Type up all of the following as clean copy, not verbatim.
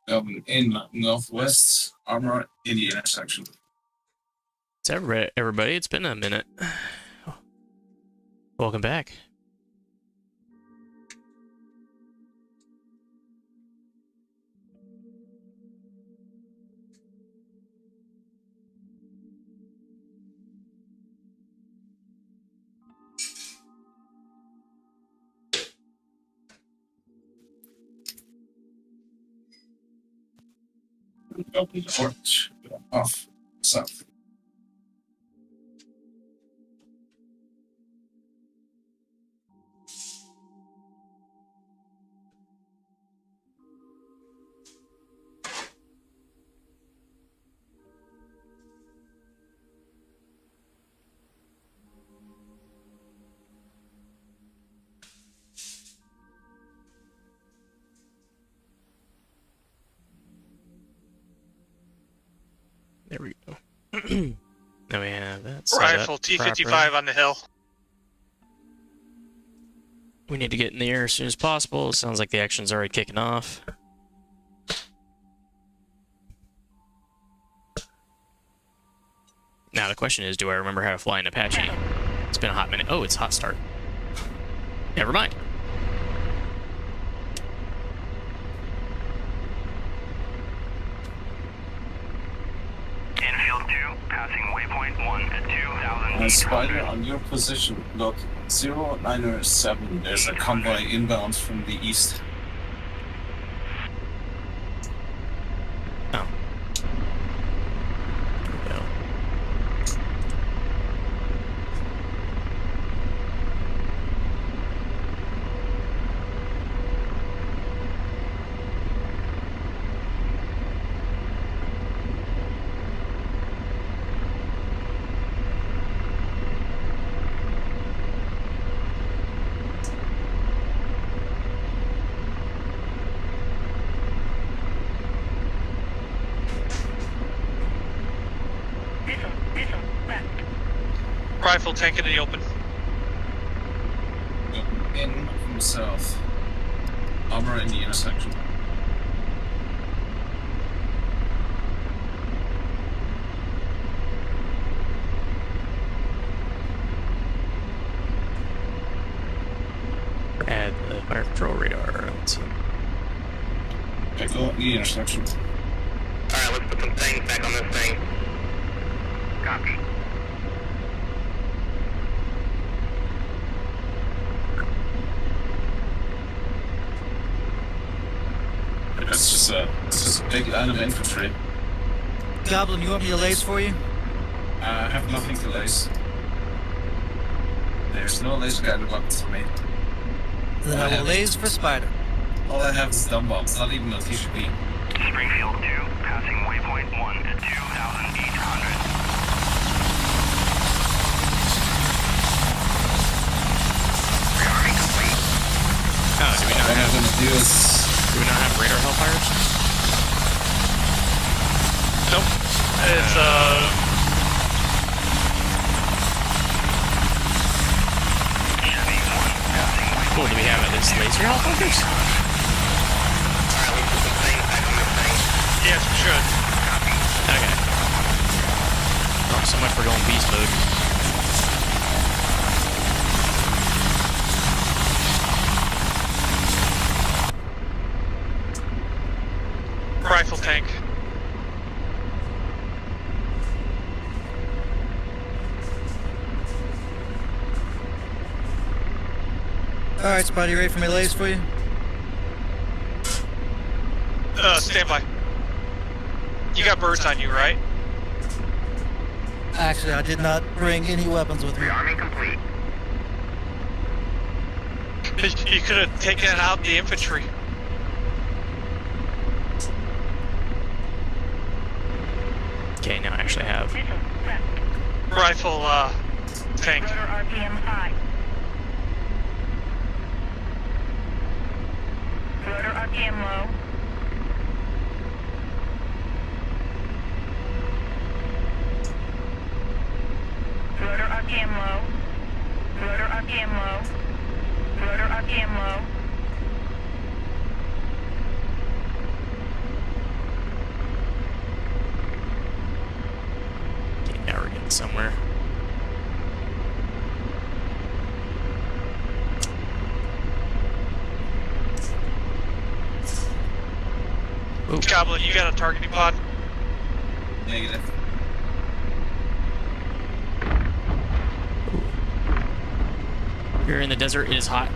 In northwest, armor in the intersection. It's everybody. It's been a minute. Welcome back. Open the porch. Off. South. There we go. Now we have that. Rifle T-55 on the hill. We need to get in the air as soon as possible. It sounds like the action's already kicking off. Now the question is, do I remember how to fly an Apache? It's been a hot minute. Oh, it's hot start. Never mind. Infield 2, passing waypoint 1 at 2,000. Spider, on your position, look, 0907, there's a convoy inbound from the east. Oh. There we go. Rifle tank in the open. In from the south. Armor in the intersection. Add the fire control radar. Let's see. Echo in the intersection. Alright, let's put some things back on this thing. Copy. It's just a big line of infantry. Goblin, you want me to lace for you? I have nothing to lace. There's no laser guided weapons for me. Then I will lace for Spider. All I have is dumb bombs, not even a TCP. Springfield 2, passing waypoint 1 at 2,800. Rearming complete. Oh, do we not What I'm have? gonna do is Do we not have radar hellfires? Nope. It's Cool. Do we have this laser hellfires? Alright, let's put some things back on this thing. yes, we should. Okay. Oh, so much for going beast mode. Rifle tank. Alright, Spider, you ready for me to lace for you? Stand by. You got birds on you, right? Actually, I did not bring any weapons with me. Rearming complete. You could have taken out the infantry. Okay, now I actually have. Rifle, tank. Rotor RPM high. Rotor RPM low. Rotor RPM low. Rotor RPM low. Rotor RPM low. somewhere. Ooh. Goblin, you got a targeting pod? Negative. You're in the desert. It is hot.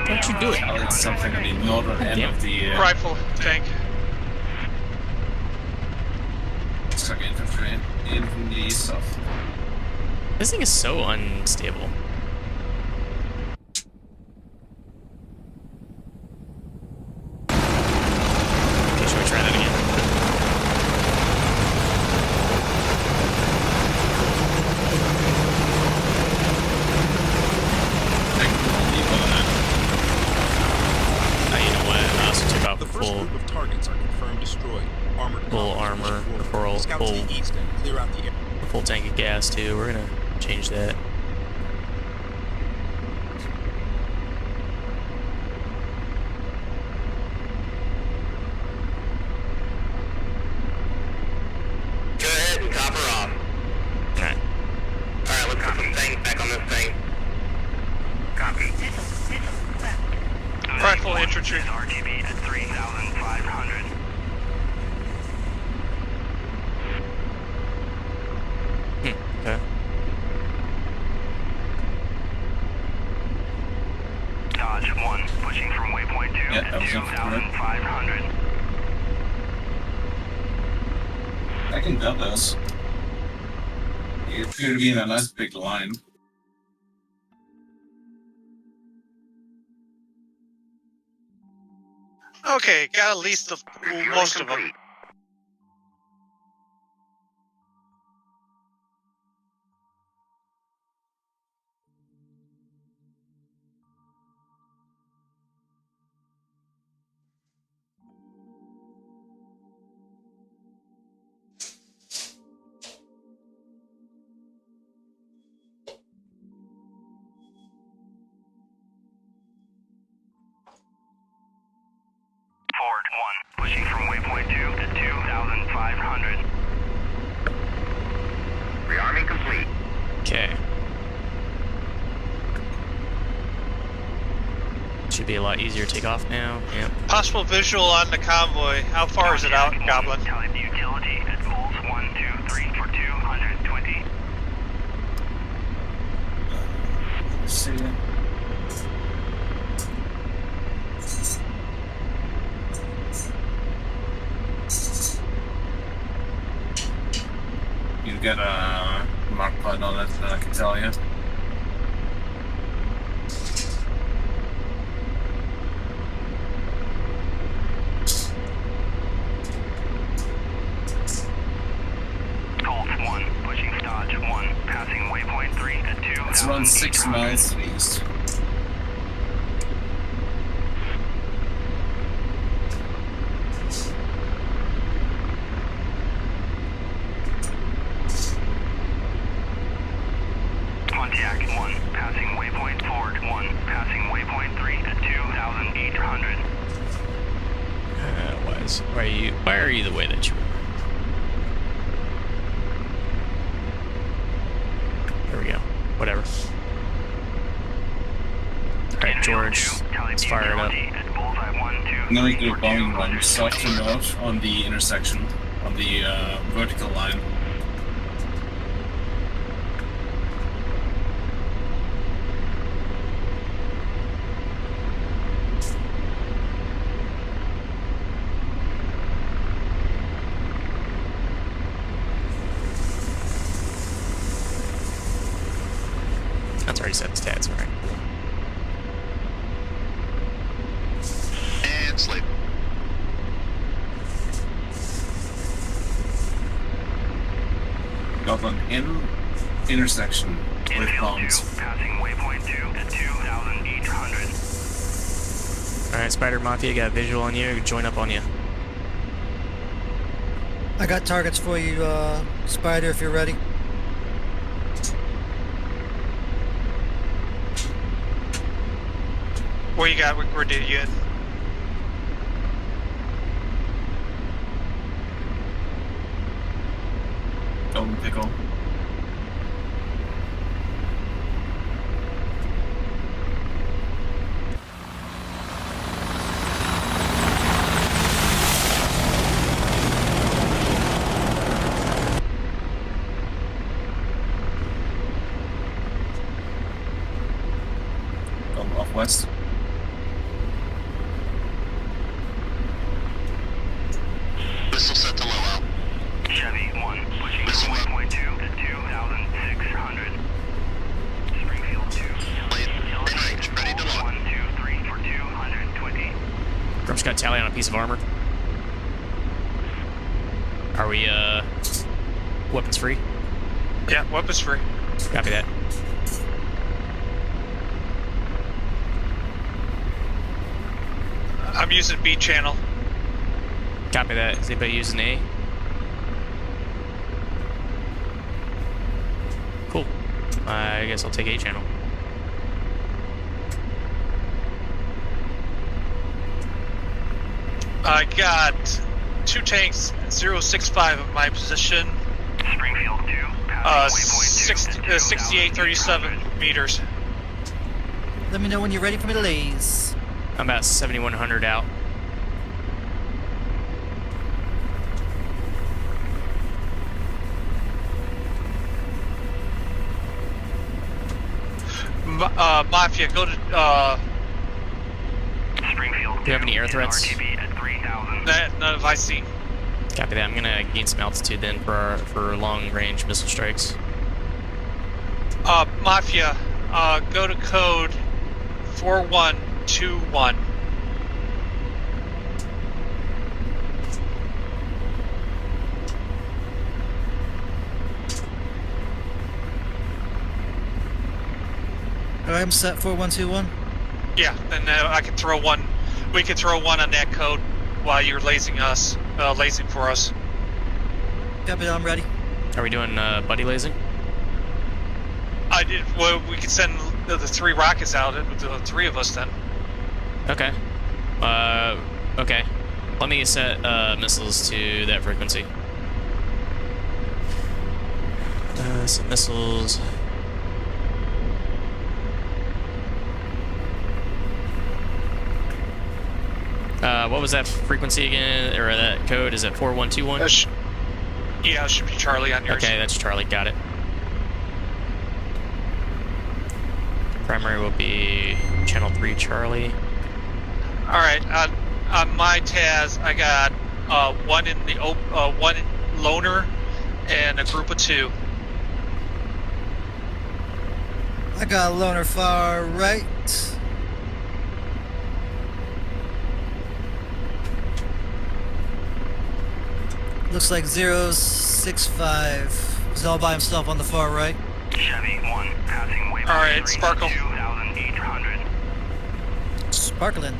Don't you do it? Oh, it's something on the northern end Damn. of the Rifle tank. looks like infantry in the south. This thing is so unstable. Okay, should we try that again? You know what? I also took off The first full group of targets are confirmed destroyed. Armored Full cars armor, push forward. full- Scout full- to the east and clear out the area. full tank of gas too. We're gonna change that. Go ahead and copper off. Alright. Alright, let's put some things back on this thing. Copy. Rifle infantry. RTB at 3,500. Okay. Dodge 1, pushing from waypoint 2 Yeah, that was infantry. 2,500. I can dub those. You appear to be in a nice big line. Okay, got at least most of them. Forward 1, pushing from waypoint 2 to 2,500. Rearming complete. Okay. Should be a lot easier to take off now. Yep. Possible visual on the convoy. How far is it out, Goblin? Tally the utility at poles 1, 2, 3 for 220. See ya. You get a mark pod on it, I can tell you. Colt 1, pushing Dodge 1, passing waypoint 3 at 2,800. It's around 6 miles to the east. Pontiac 1, passing waypoint forward 1, passing waypoint 3 at 2,800. Why are you the way that you are? There we go. Whatever. Alright, George, let's fire it up. I'm gonna do a bombing run south to north on the intersection, on the vertical line. That's already set the stats, alright. And sleep. Goblin in intersection with bombs. Passing waypoint 2 at 2,800. Alright, Spider Mafia, got visual on you. Join up on you. I got targets for you, Spider, if you're ready. Where you got? Where did you get? Pickle. Going off west. Missile set to low out. Chevy 1, pushing from waypoint 2 at 2,600. Springfield 2. In range, ready to lock. 1, 2, 3 for 220. Grump's got a tally on a piece of armor. Are we, weapons free? Yeah, weapons free. Copy that. I'm using B channel. Copy that. Is anybody using A? Cool. I guess I'll take A channel. I got 2 tanks, 065 in my position. Springfield 2, passing waypoint 2 at 6837 meters. Let me know when you're ready for me to laze. I'm about 7,100 out. Mafia, go to, Springfield 2, Do you have any air threats? RTB at 3,000. none have I seen. Copy that. I'm gonna gain some altitude then for long range missile strikes. Mafia, go to code 4121. Alright, I'm set 4121. Yeah, then I can throw one. We can throw one on that code while you're lasing us, lasing for us. Copy that, I'm ready. Are we doing buddy lasing? I did. Well, we could send the 3 rockets out with the 3 of us then. Okay. Okay. Let me set missiles to that frequency. Set missiles. What was that frequency again, or that code? Is it 4121? Yeah, it should be Charlie on yours. Okay, that's Charlie. Got it. Primary will be channel 3 Charlie. All right. On my TAS, I got one in the one loner and a group of 2. I got a loner far right. Looks like 065. He's all by himself on the far right. Chevy 1, passing waypoint All right, 3 Sparkle. at 2,800. Sparkling.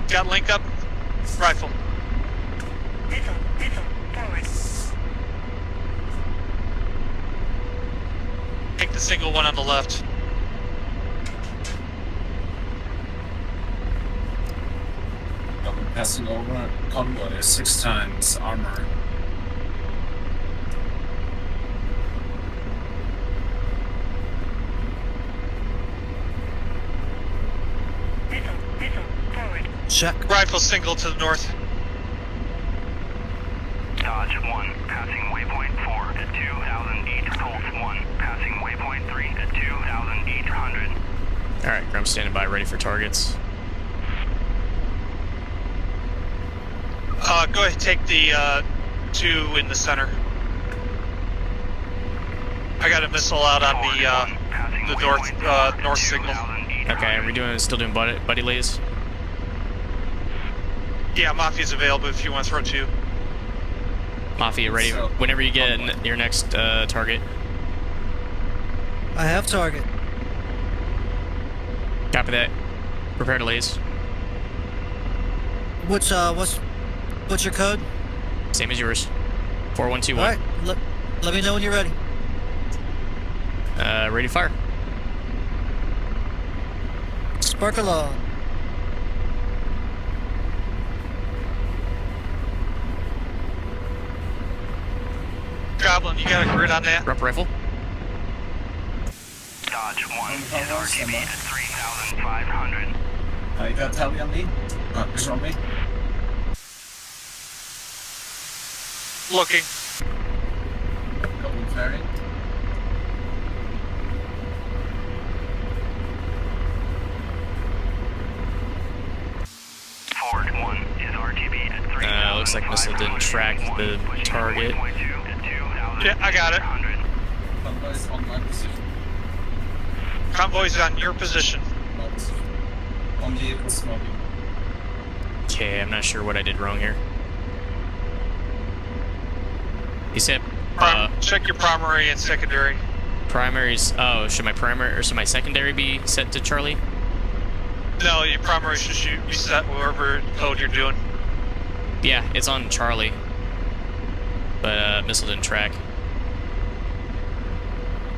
Got link up. Rifle. Missile, forward. Take the single one on the left. I'm passing over convoy 6 times armor. Missile, forward. Check. Rifle single to the north. Dodge 1, passing waypoint 4 at 2,800. Colt 1, passing waypoint 3 at 2,800. Alright, Grump standing by, ready for targets. Go ahead and take the 2 in the center. I got a missile out on the north signal. Okay, are we still doing buddy lays? Yeah, Mafia's available if you want to throw 2. Mafia, ready So, whenever you get your next target. I have target. Copy that. Prepare to lays. What's your code? Same as yours. 4121. Alright, let me know when you're ready. Ready to fire. Sparkle on. Goblin, you got a grid on that? Grump rifle. Dodge 1 is RTB at 3,500. You got tally on me? Visual on me? Looking. Goblin ferry. Forward 1 is RTB at 3,500. Looks like missile didn't track the target. Yeah, I got it. Convoy's on my position. Convoy's on your position. My position. On the smoking. Okay, I'm not sure what I did wrong here. You said Check your primary and secondary. primaries. Oh, should my primary or should my secondary be set to Charlie? No, your primary should be set wherever code you're doing. Yeah, it's on Charlie. But missile didn't track.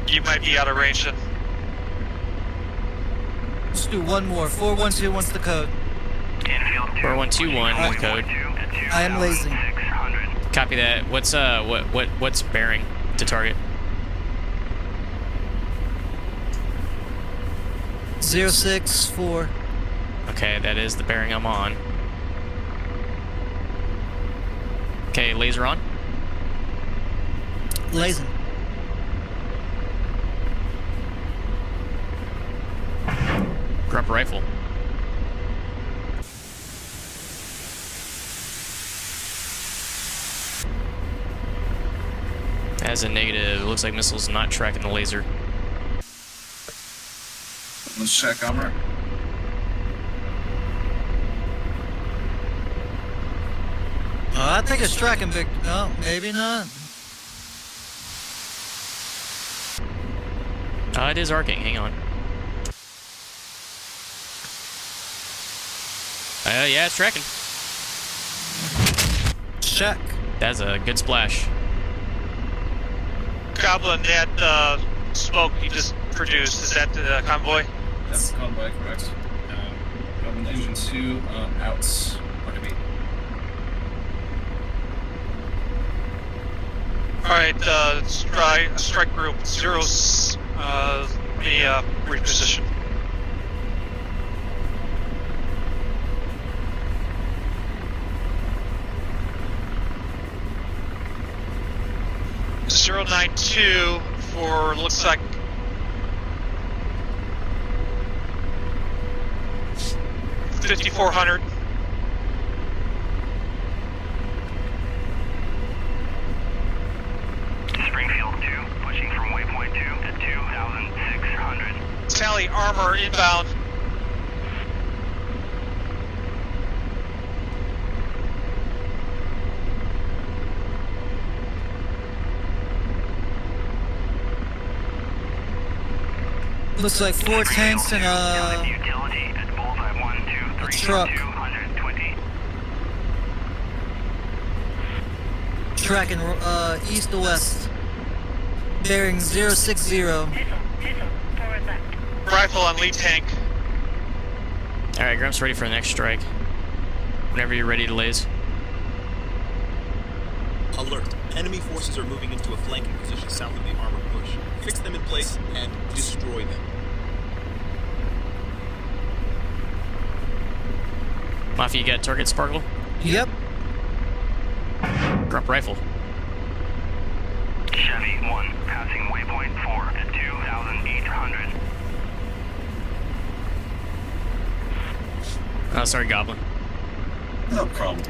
You might be out of range then. Let's do one more. 412 wants the code. Infield 2. 4121 Alright. code. I am lazy. 600. Copy that. What's bearing to target? 064. Okay, that is the bearing I'm on. Okay, laser on. Lazing. Grump rifle. As a negative, it looks like missile's not tracking the laser. Let's check armor. I think it's tracking big. No, maybe not. It is arcing. Hang on. Yeah, it's tracking. Check. That's a good splash. Goblin, that smoke you just produced, is that the convoy? That's the convoy, correct. Goblin engine 2 out. What to be? Alright, strike group, zeros, reposition. .092 for, looks like, $5,400. Springfield 2, pushing from waypoint 2 at 2,600. Tally armor inbound. Looks like 4 tanks and Utility at bullseye 1, 2, 3, truck. 220. tracking east to west. Bearing 060. Diesel, forward left. Rifle on lead tank. Alright, Grump's ready for the next strike. Whenever you're ready to laze. Alert. Enemy forces are moving into a flanking position south of the armor push. Fix them in place and destroy them. Mafia, you got target Sparkle? Yep. Grump rifle. Chevy 1, passing waypoint 4 at 2,800. Oh, sorry, Goblin. No problem.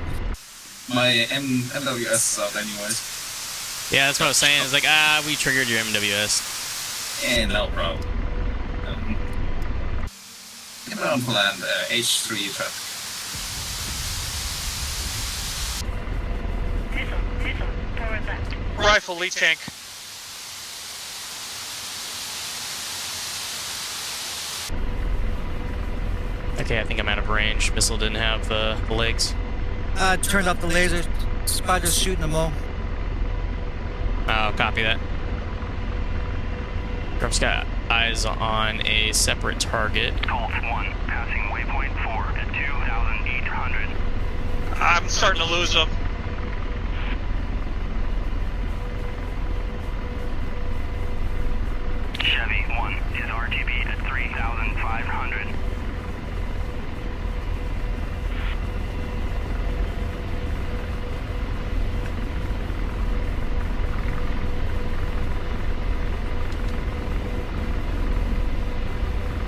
My MWS is out anyways. Yeah, that's what I was saying. It's like, we triggered your MWS. And no problem. Get on planned H3 traffic. Diesel, forward left. Rifle lead tank. Okay, I think I'm out of range. Missile didn't have the legs. Turned off the laser. Spider's shooting them all. Oh, copy that. Grump's got eyes on a separate target. Colt 1, passing waypoint 4 at 2,800. I'm starting to lose them.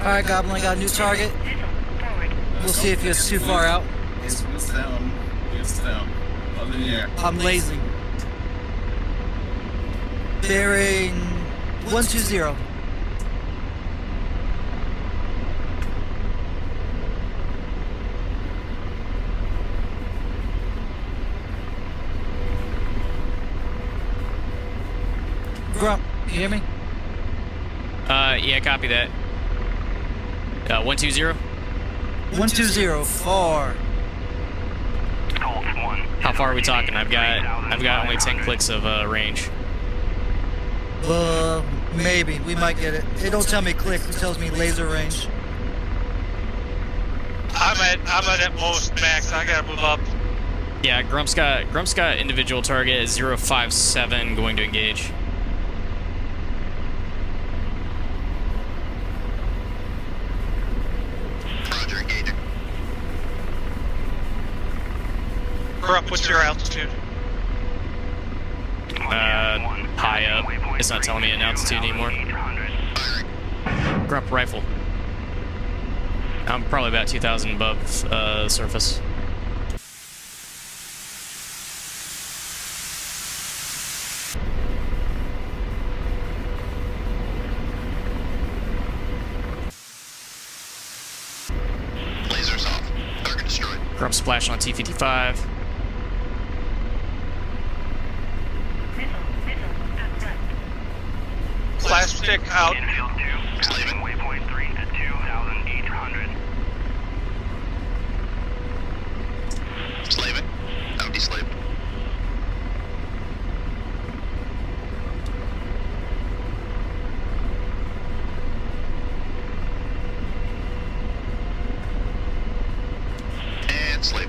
Alright, Goblin, I got a new target. Missile forward. We'll see if it's too far out. It's down. It's down. Up in the air. I'm lazy. Bearing 120. Grump, you hear me? Yeah, copy that. 120. 120, far. Colts 1. How far are we talking? I've got only 10 clicks of range. Maybe. We might get it. It don't tell me click, it tells me laser range. I'm at most max. I gotta move up. Yeah, Grump's got individual target at 057 going to engage. Roger, engaging. Grump, what's your altitude? High up. It's not telling me an altitude anymore. Firing. Grump rifle. I'm probably about 2,000 above surface. Lasers off. Target destroyed. Grump splash on T-55. Missile at left. Flash stick out. Infield 2. Passing waypoint 3 at 2,800. Slaving. Out deslaved. And slave.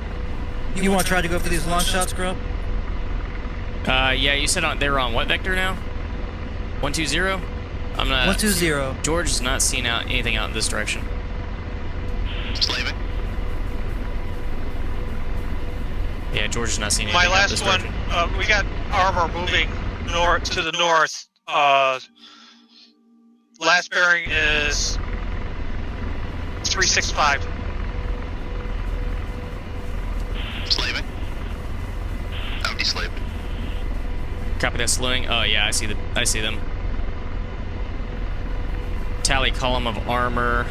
You want to try to go for these long shots, Grump? Yeah, you said they were on what vector now? 120? I'm not. 120. George is not seeing anything out in this direction. Slaving. Yeah, George is not seeing anything My out in this last direction. one, we got armor moving north to the north. Last bearing is 365. Slaving. Out deslaved. Copy that slewing. Oh yeah, I see them. Tally column of armor.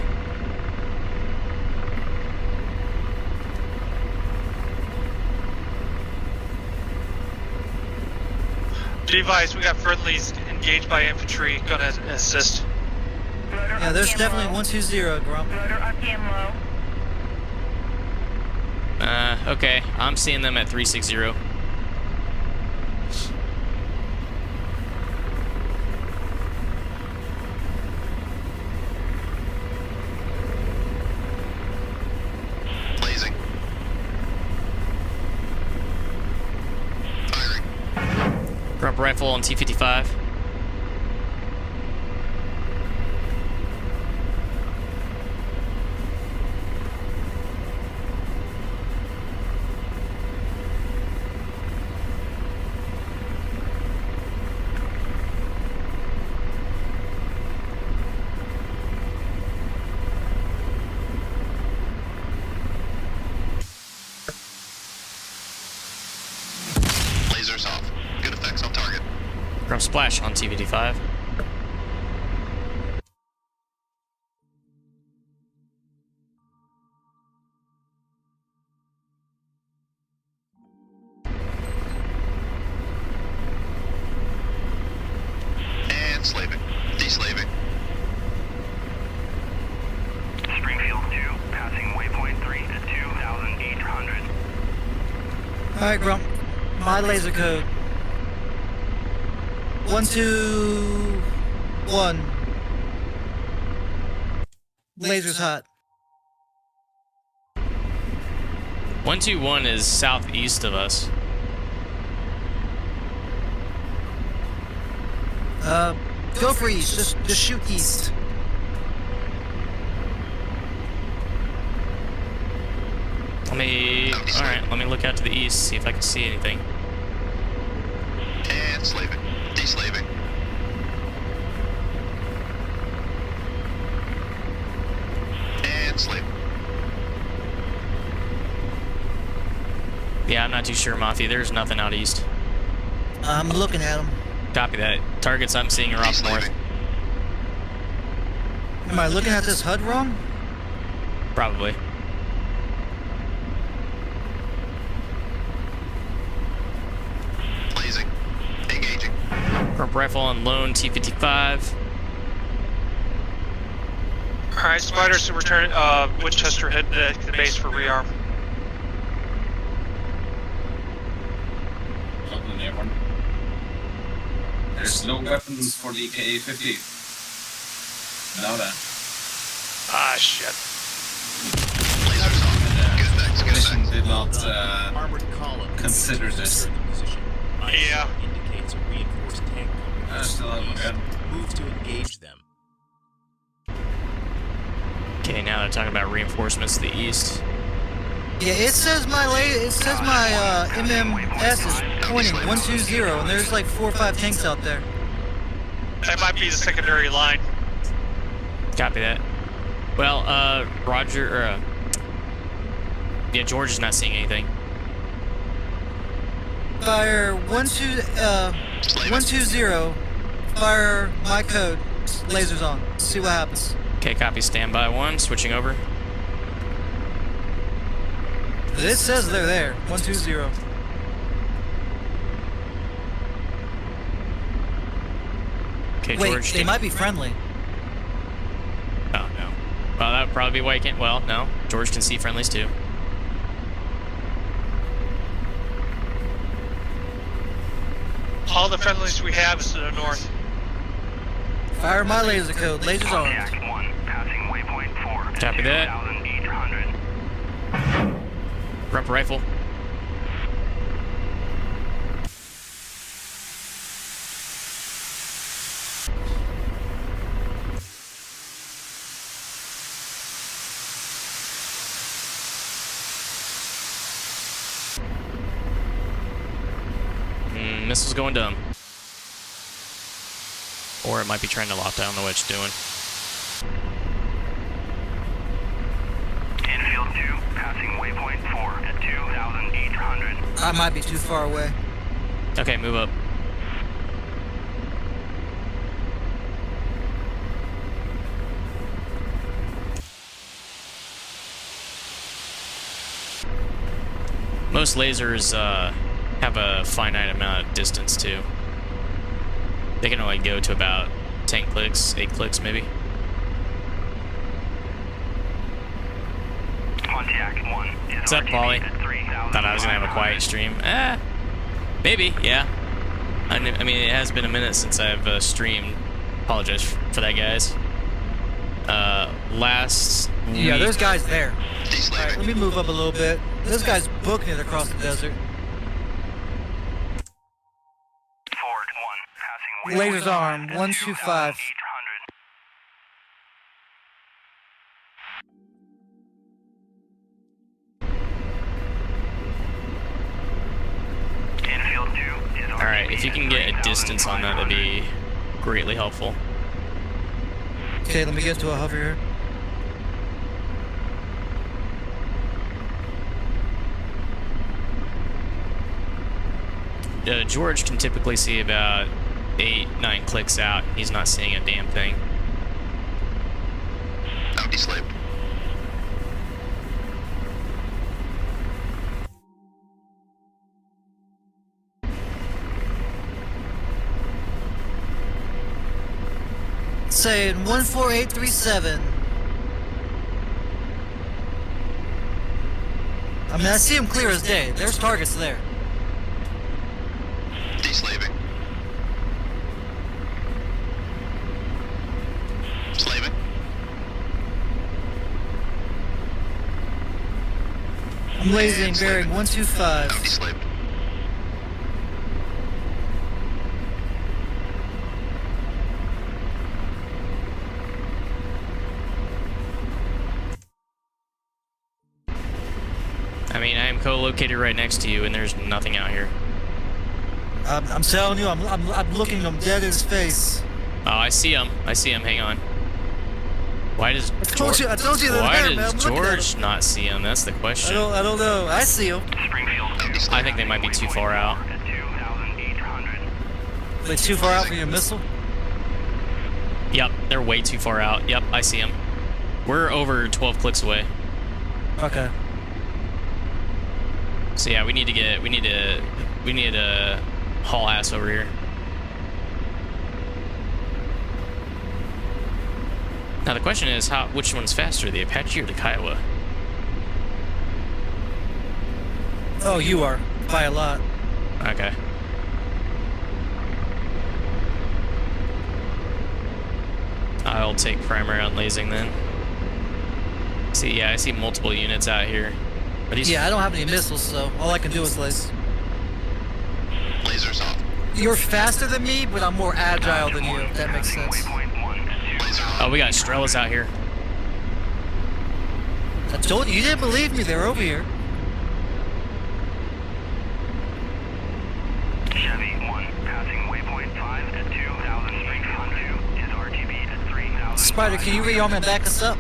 Device, we got friendlies engaged by infantry, gonna assist. Rotor Yeah, there's RPM definitely low. 120, Grump. Rotor RPM low. Okay, I'm seeing them at 360. Blazing. Firing. Grump rifle on T-55. Lasers off. Good effects on target. Grump splash on T-55. And slaving. Deslaving. Springfield 2. Passing waypoint 3 at 2,800. Alright, Grump. My laser code. 121. Laser's hot. 121 is southeast of us. Go for east. Just shoot east. Let me look out to the east, see if I can see anything. And slaving. Deslaving. Yeah, I'm not too sure, Mafia. There's nothing out east. I'm looking at them. Copy that. Targets I'm seeing are off north. De-slaving. Am I looking at this HUD wrong? Probably. Blazing. Engaging. Corp rifle on lone T-55. All right, Spiders, return. Winchester heading to the base for rearm. Dublin Airborne. There's no weapons for the KA-50. Now that. Ah, shit. Lasers off. Good effects. Good Mission effects. did not Armored column. consider this. Position. Yeah. Indicates a reinforced tank I still have my gun. Move to engage them. Okay, now they're talking about reinforcements to the east. Yeah, it says my MMS is pointing 120, and there's like 4 or 5 tanks out there. That might be the secondary line. Copy that. Well, Roger, or, yeah, George is not seeing anything. Fire 120. Fire my code. Lasers on. See what happens. Okay, copy. Standby 1. Switching over. It says they're there. 120. Okay, Wait, George. they might be friendly. Oh, no. Well, that would probably be why you can't. Well, no. George can see friendlies too. All the friendlies we have is to the north. Fire my laser code. Lasers on. Contact 1, passing waypoint 4 at Copy that. 2,800. Rump rifle. Missile's going dumb. Or it might be trying to loft. I don't know what it's doing. Infield 2, passing waypoint 4 at 2,800. I might be too far away. Okay, move up. Most lasers have a finite amount of distance too. They can only go to about 10 clicks, 8 clicks maybe. Pontiac 1 is What's up, RTB Polly? at 3,500. Thought I was gonna have a quiet stream. Maybe, yeah. I mean, it has been a minute since I've streamed. Apologize for that, guys. Last Yeah, week- there's guys there. De-slaving. Alright, let me move up a little bit. This guy's booking it across the desert. Ford 1, passing waypoint Lasers arm, 125. 800. Infield 2 is Alright, if you can get a distance on that, that'd be greatly helpful. Okay, let me get to a hover here. George can typically see about 8-9 clicks out. He's not seeing a damn thing. I'm de-slaved. Saying 14837. I mean, I see them clear as day. There's targets there. De-slaving. Slaving. I'm lasering bearing 125. I'm de-slaved. I mean, I am co-located right next to you, and there's nothing out here. I'm telling you, I'm looking him dead in his face. Oh, I see him. I see him. Hang on. Why does I told you they're Why there, man. does I'm looking at George not see him? That's the question. I don't know. I see them. Springfield 2. I think they might be too far out. At 2,800. They too far out for your missile? Yep, they're way too far out. Yep, I see him. We're over 12 clicks away. Okay. So yeah, we need to haul ass over here. Now the question is, which one's faster, the Apache or the Kiowa? Oh, you are. By a lot. Okay. I'll take primary on lasing then. See, yeah, I see multiple units out here. Are these? Yeah, I don't have any missiles, so all I can do is lace. Lasers off. You're faster than me, but I'm more agile than you, if that makes sense. Waypoint 1 at 2,000. Laser off. Oh, we got Strellas out here. I told you, you didn't believe me, they're over here. Chevy 1 passing waypoint 5 at 2,300. His RTB at 3,000. Spider, can you rearm and back us up?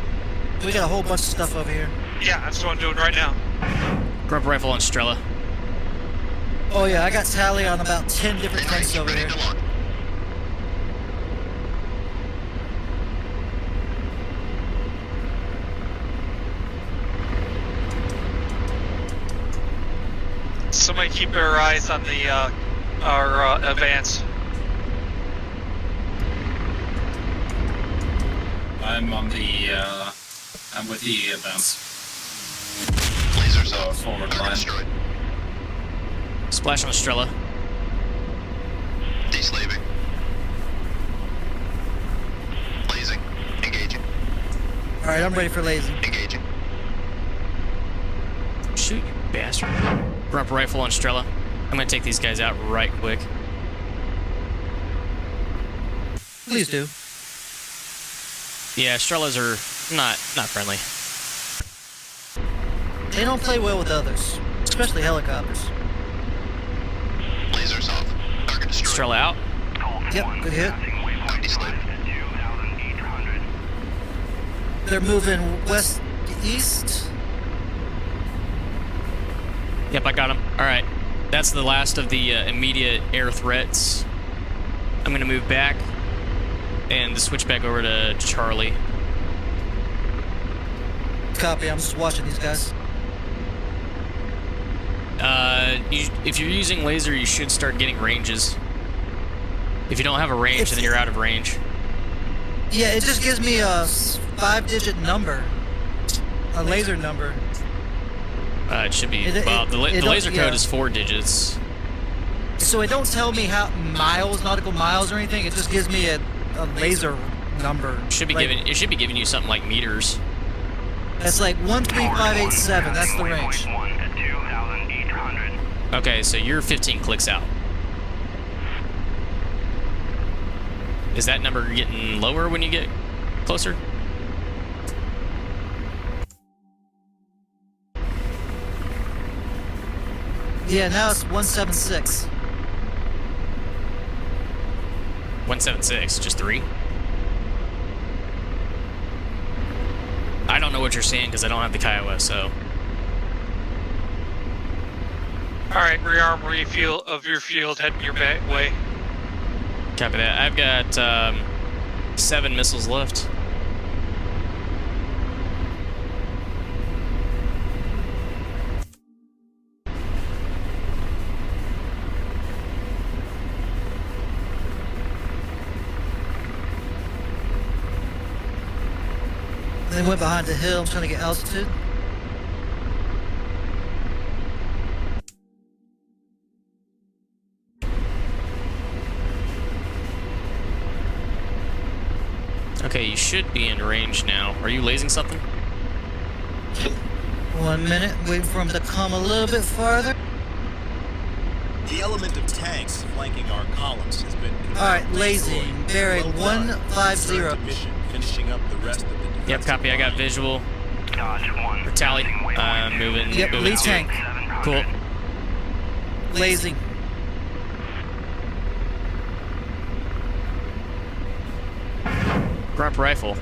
We got a whole bunch of stuff over here. Yeah, that's what I'm doing right now. Grub rifle on Strela. Oh yeah, I got tally on about 10 different tanks over Ready here. to launch. Somebody keep their eyes on the our advance. I'm on the, I'm with the advance. Lasers off. Forward Target line. destroyed. Splash on Strela. Deslaving. Lasing. Engaging. Alright, I'm ready for lazy. Engaging. Shoot, you bastard. Grub rifle on Strela. I'm gonna take these guys out right quick. Please do. Yeah, Strellas are not friendly. They don't play well with others, especially helicopters. Lasers off. Target destroyed. Strela out. Yep, good hit. Passing waypoint Deslaving. 5 at 2,800. They're moving west to east. Yep, I got him. All right, that's the last of the immediate air threats. I'm gonna move back and switch back over to Charlie. Copy, I'm just watching these guys. If you're using laser, you should start getting ranges. If you don't have a range, then you're out of range. Yeah, it just gives me a 5-digit number. A laser number. It should be, It- well, it- the it laser don't- code yeah. is 4 digits. So it don't tell me how miles, nautical miles or anything, it just gives me a laser number. It should be giving you something like meters. That's like 13587, that's the range. Waypoint 1 at 2,800. Okay, so you're 15 clicks out. Is that number getting lower when you get closer? Yeah, now it's 176. 176, just 3? I don't know what you're saying because I don't have the Kiowa, so... Alright, rearm refuel of your field heading your back way. Copy that. I've got 7 missiles left. They went behind the hill, I'm trying to get altitude. Okay, you should be in range now. Are you lasing something? 1 minute, waiting for them to come a little bit farther. The element of tanks flanking our columns has been Alright, lazy, buried, Well done. 150. Return to mission, finishing up the rest of the defensive Yep, copy. I got line. visual. Dodge 1. Tally. Passing waypoint 2. Moving. Yep, moving lead to- tank. 700. Cool. Lazy. Grub rifle.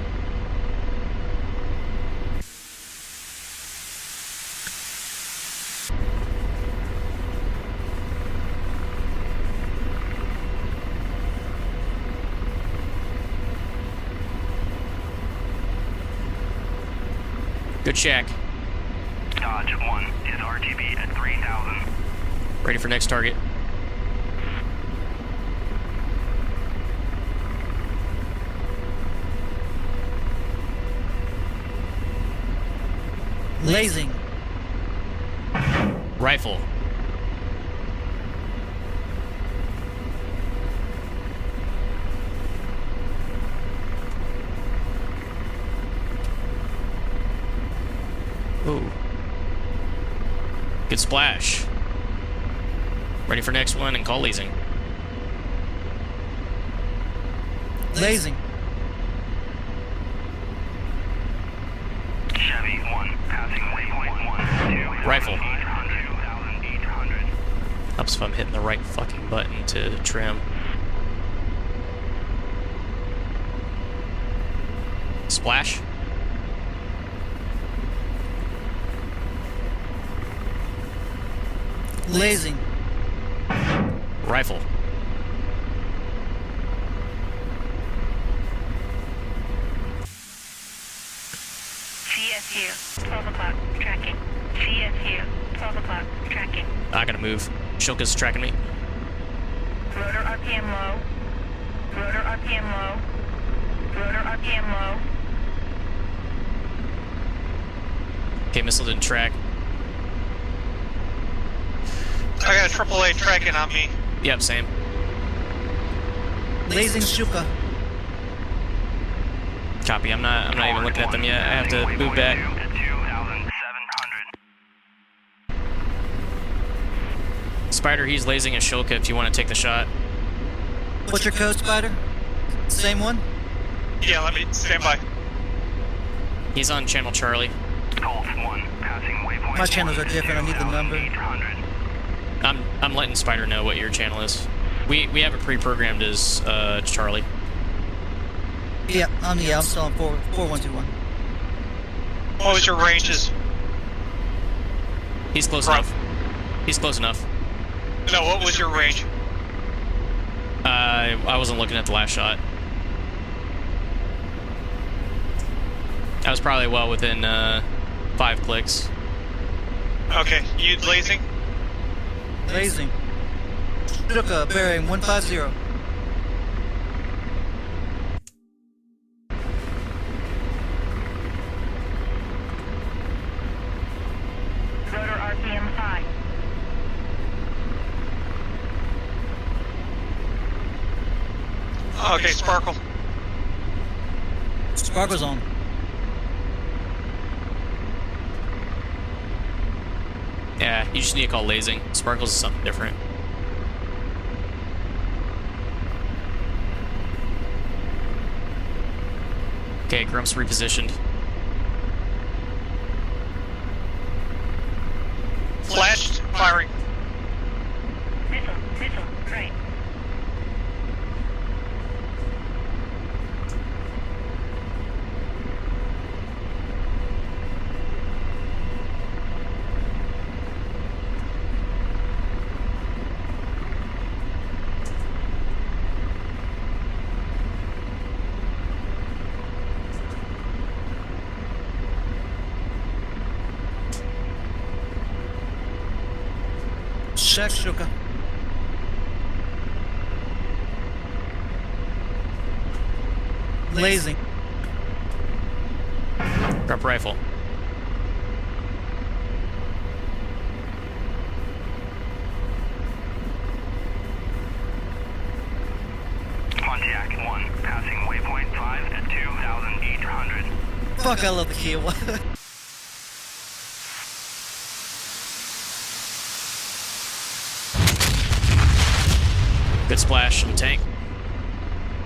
Good check. Dodge 1 is RTB at 3,000. Ready for next target. Lasing. Rifle. Ooh. Good splash. Ready for next one and call lasing. Lasing. Chevy 1, passing waypoint 1, 2,800. Rifle. 2,800. Helps if I'm hitting the right fucking button to trim. Splash. Lasing. Rifle. CSU, 12 o'clock, tracking. CSU, 12 o'clock, tracking. I gotta move. Shilka's tracking me. Rotor RPM low. Rotor RPM low. Rotor RPM low. Okay, missile didn't track. I got a AAA tracking on me. Yep, same. Lasing Shuka. Copy. I'm not even looking at them yet. I have to move back. At 2,700. Spider, he's lasing a Shilka if you want to take the shot. What's your code, Spider? Same one? Yeah, let me stand by. He's on channel Charlie. Pulse 1, passing waypoint. My channels are different. I need the number. 2,800. I'm letting Spider know what your channel is. We have it pre-programmed as Charlie. Yeah, I'm still on 4121. What was your ranges? He's close Right. enough. He's close enough. No, what was your range? I wasn't looking at the last shot. I was probably well within 5 clicks. Okay, you lasing? Lasing. Shuka, bearing 150. Rotor RPM 5. Okay, Sparkle. Sparkle's on. Yeah, you just need to call lasing. Sparkles is something different. Okay, Grump's repositioned. Flashed, firing. Missile, right. Check Shuka. Lasing. Grump rifle. Pontiac 1, passing waypoint 5 at 2,800. Fuck, I love the Kiowa. Good splash in the tank.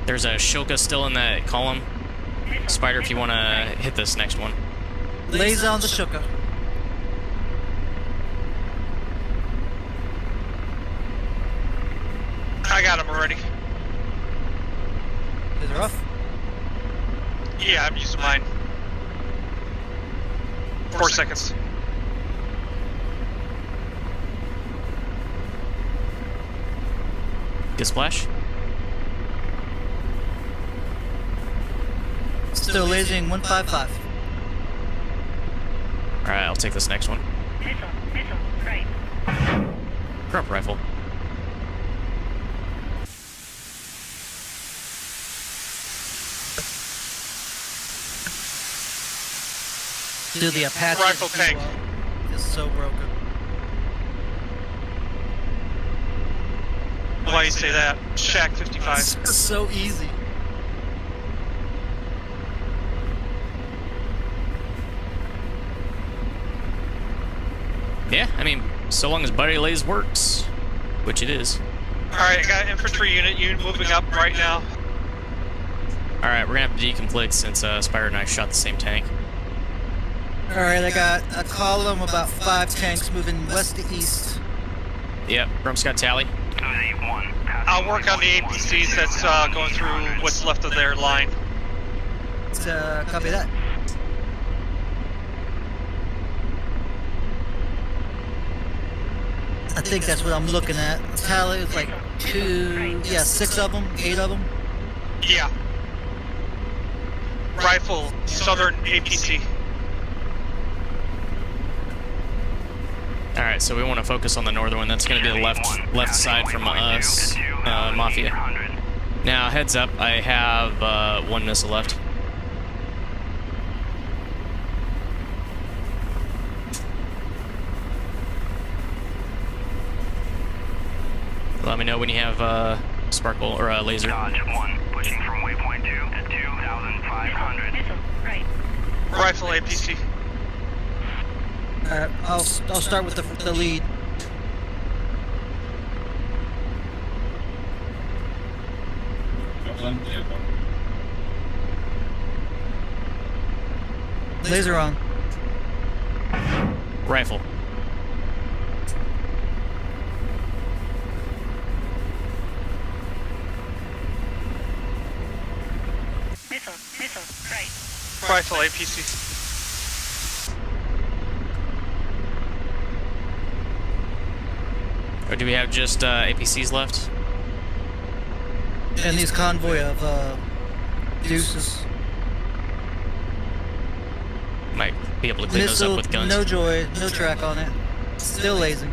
There's a Shilka still in that column. Spider, if you want to hit this next one. Lays on the Shuka. I got him already. Is it rough? Yeah, I'm using mine. 4 seconds. Good splash. Still lasing 155. Alright, I'll take this next one. Missile, right. Corp rifle. Dude, the Apache Rifle tank. is so broken. Why you say that? Shack 55. It's so easy. Yeah, I mean, so long as Buddy Lays works, which it is. Alright, I got an infantry unit moving up right now. Alright, we're gonna have to deconflict since Spire and I shot the same tank. Alright, I got a column, about 5 tanks moving west to east. Yep, Grump's got tally. I'll work on the APCs that's going through what's left of their line. Copy that. I think that's what I'm looking at. Tally is like 6 of them, 8 of them. Yeah. Rifle, southern APC. Alright, so we want to focus on the northern one. That's going to be the left side from us, Mafia. Now, heads up, I have 1 missile left. Let me know when you have sparkle or laser. Dodge 1, pushing from waypoint 2 at 2,500. Missile, right. Rifle APC. Alright, I'll start with the lead. Laser on. Rifle. Missile, right. Rifle APC. Or do we have just APCs left? And these convoy of deuces. Might be able to clean those up with guns. No joy, no track on it. Still lasing.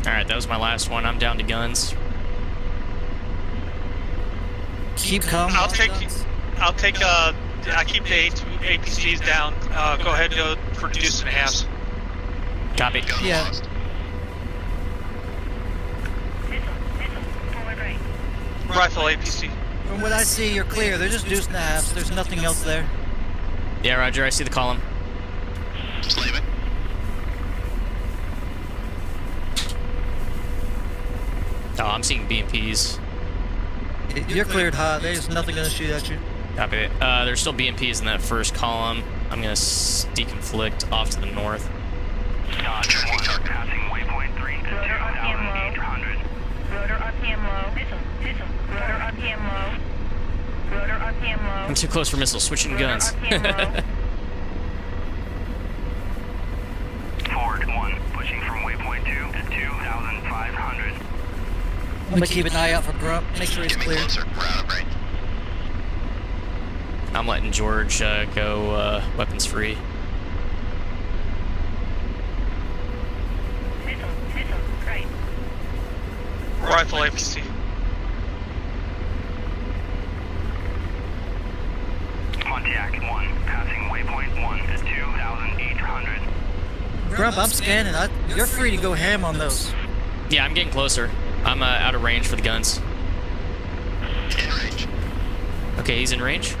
Alright, that was my last one. I'm down to guns. Keep calm. I keep the APCs down. Go ahead and go for deuce and a half. Copy. Gun Yeah. lost. Missile, forward right. Rifle APC. From what I see, you're clear. They're just deuce and a half. There's nothing else there. Yeah, Roger, I see the column. Slaving. Oh, I'm seeing BMPs. You're cleared hot. There's nothing gonna shoot at you. Copy it. There's still BMPs in that first column. I'm gonna deconflict off to the north. Dodge 1, passing waypoint 3 at Rotor RPM low. 2,800. Rotor RPM low. Missile, rotor RPM low. Rotor RPM low. I'm too close for missiles. Switching Rotor guns. RPM low. Forward 1, pushing from waypoint 2 at 2,500. I'm gonna keep an eye out for Grump. Make sure he's Get me clear. closer. We're out of range. I'm letting George go weapons free. Missile, right. Rifle APC. Pontiac 1, passing waypoint 1 at 2,800. Grump, I'm scanning. You're free to go ham on those. Yeah, I'm getting closer. I'm out of range for the guns. In range. Okay, he's in range.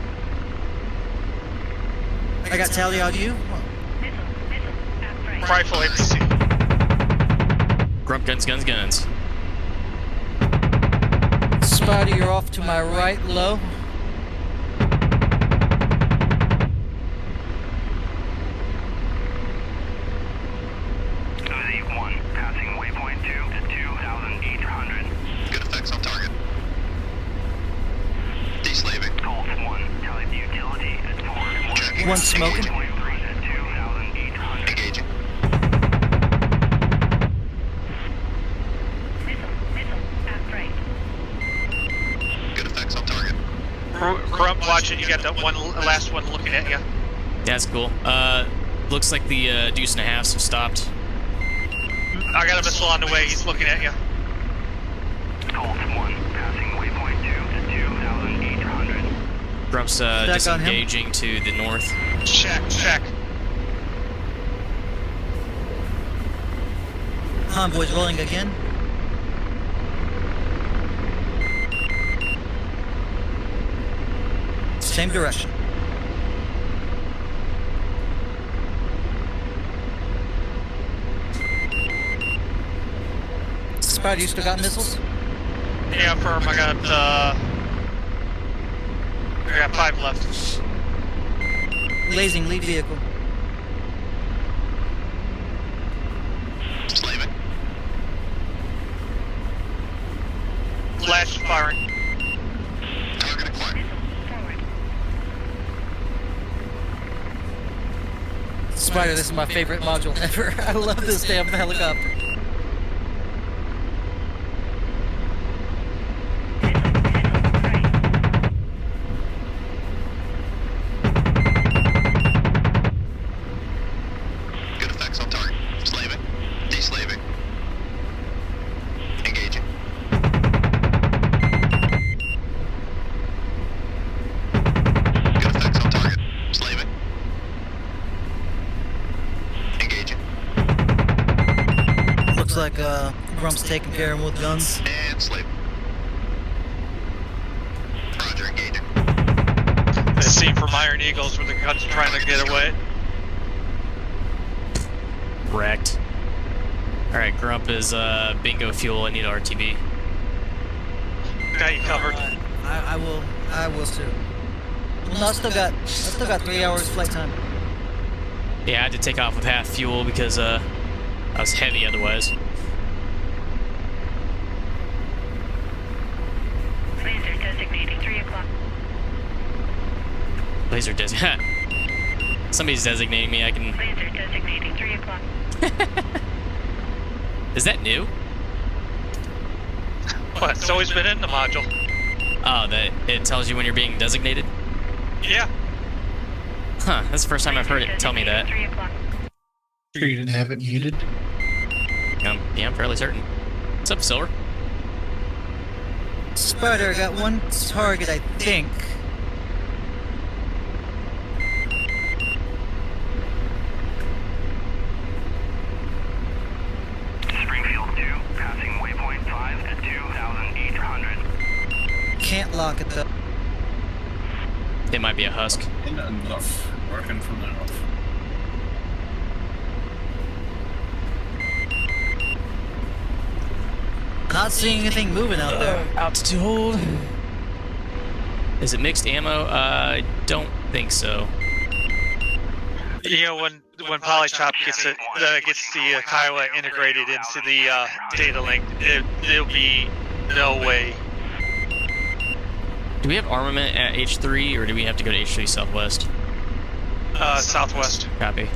I got tally on you. Missile, aft right. Rifle APC. Grump guns, guns, guns. Spider, you're off to my right, low. Uzi 1, passing waypoint 2 at 2,800. Good effects on target. Deslaving. Colt 1, telling utility at forward 1. Checking. One smoking. Waypoint 3 at 2,800. Engaging. Missile, aft right. Good effects on target. Grump, watch it. You got that one last one looking at you. That's cool. Looks like the Deuce and a Halves have stopped. I got a missile on the way. He's looking at you. Colt 1, passing waypoint 2 to 2,800. Grump's Stack on him. disengaging to the north. Check. Convoy's rolling again. Same direction. Spider, you still got missiles? Yeah, firm. I got 5 left. Blazing, lead vehicle. Slaving. Flash is firing. Target acquired. Spider, this is my favorite module ever. I love this damn helicopter. Good effects on target. Slaving. Deslaving. Engaging. Good effects on target. Slaving. Engaging. Looks like Grump's taking care of him with guns. And slaving. Roger, engaging. The scene from Iron Eagles where the gun's trying to get away. Wrecked. Alright, Grump is bingo fuel. I need RTB. Got you covered. I will too. Well, no, I still got 3 hours flight time. Yeah, I had to take off with half fuel because I was heavy otherwise. Laser designating 3 o'clock. Laser Somebody's designating me. I can. Laser designating 3 o'clock. Is that new? What? It's always been in the module. Oh, that it tells you when you're being designated? Yeah. Huh, that's the first time I've heard it tell me that. 3 o'clock. Sure you didn't have it muted? Yeah, I'm fairly certain. What's up, Silver? Spider, got one target, I think. Springfield 2, passing waypoint 5 to 2,800. Can't lock it though. It might be a husk. Enough. Working from the north. Not seeing anything moving out there. Altitude hold. Is it mixed ammo? I don't think so. You know, when Polychop gets the Kiowa integrated into the data link, there'll be no way. Do we have armament at H3 or do we have to go to H3 Southwest? Southwest. Copy.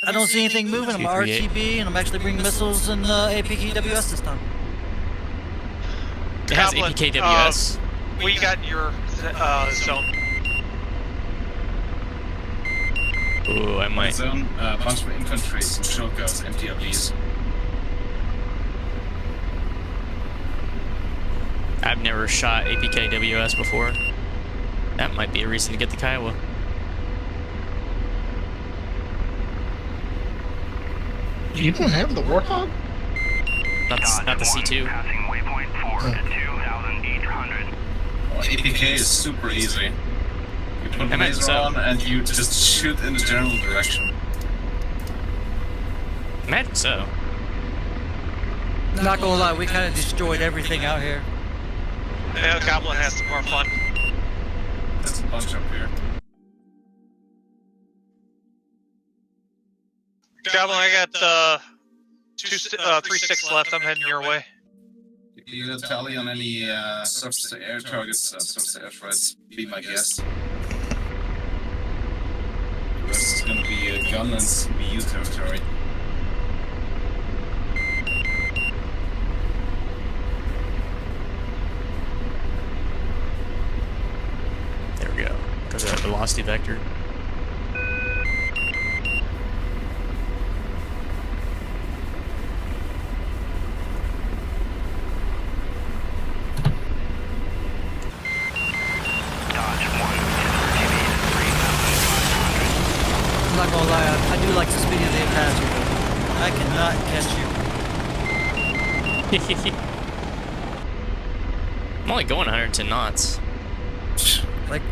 I don't see anything moving. I'm 238. RTB and I'm actually bringing missiles and APKWS this time. It has Goblin, APKWS. We got your zone. Ooh, I might. Zone, bunch of infantry, some shotguns, MTLBs. I've never shot APKWS before. That might be a reason to get the Kiowa. You don't have the Warthog? Not the C2. Passing waypoint 4 to 2,800. Well, APK is super easy. You put I the imagine laser so. on and you just shoot in the general direction. Imagine so. Not gonna lie, we kind of destroyed everything out here. Yeah, Goblin has some more fun. There's a bunch up here. Goblin, I got 3-6 left. I'm heading your way. You got a tally on any surface-to-air targets, surface-to-air threats? Be my guess. The rest is going to be gun and CBU territory. There we go. Goes to that velocity vector. I cannot catch you. I'm only going 110 knots. Like,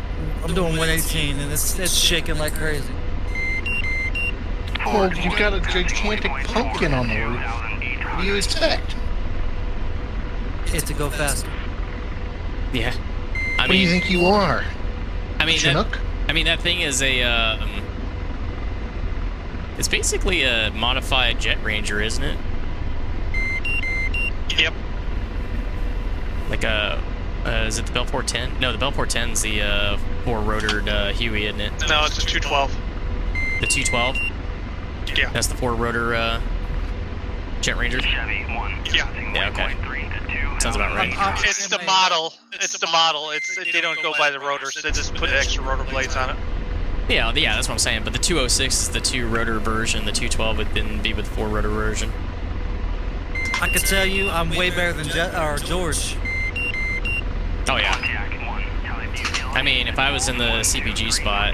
I'm doing 118 and it's shaking like crazy. Well, you've got a gigantic pumpkin on the roof. What do you expect? It's to go faster. Yeah. What do you think you are? I mean, Chinook? that thing is a, it's basically a modified Jet Ranger, isn't it? Yep. Like a, is it the Bell 410? No, the Bell 410's the, four-rotored, Huey, isn't it? No, it's a 212. The 212? Yeah. That's the four-rotor, Jet Ranger? Chevy 1. Yeah. Yeah, okay. Sounds about right. It's the model. It's the model. They don't go by the rotors. They just put extra rotor blades on it. Yeah, that's what I'm saying. But the 206 is the two-rotor version. The 212 would then be with the four-rotor version. I can tell you, I'm way better than George. Oh yeah. I mean, if I was in the CPG spot,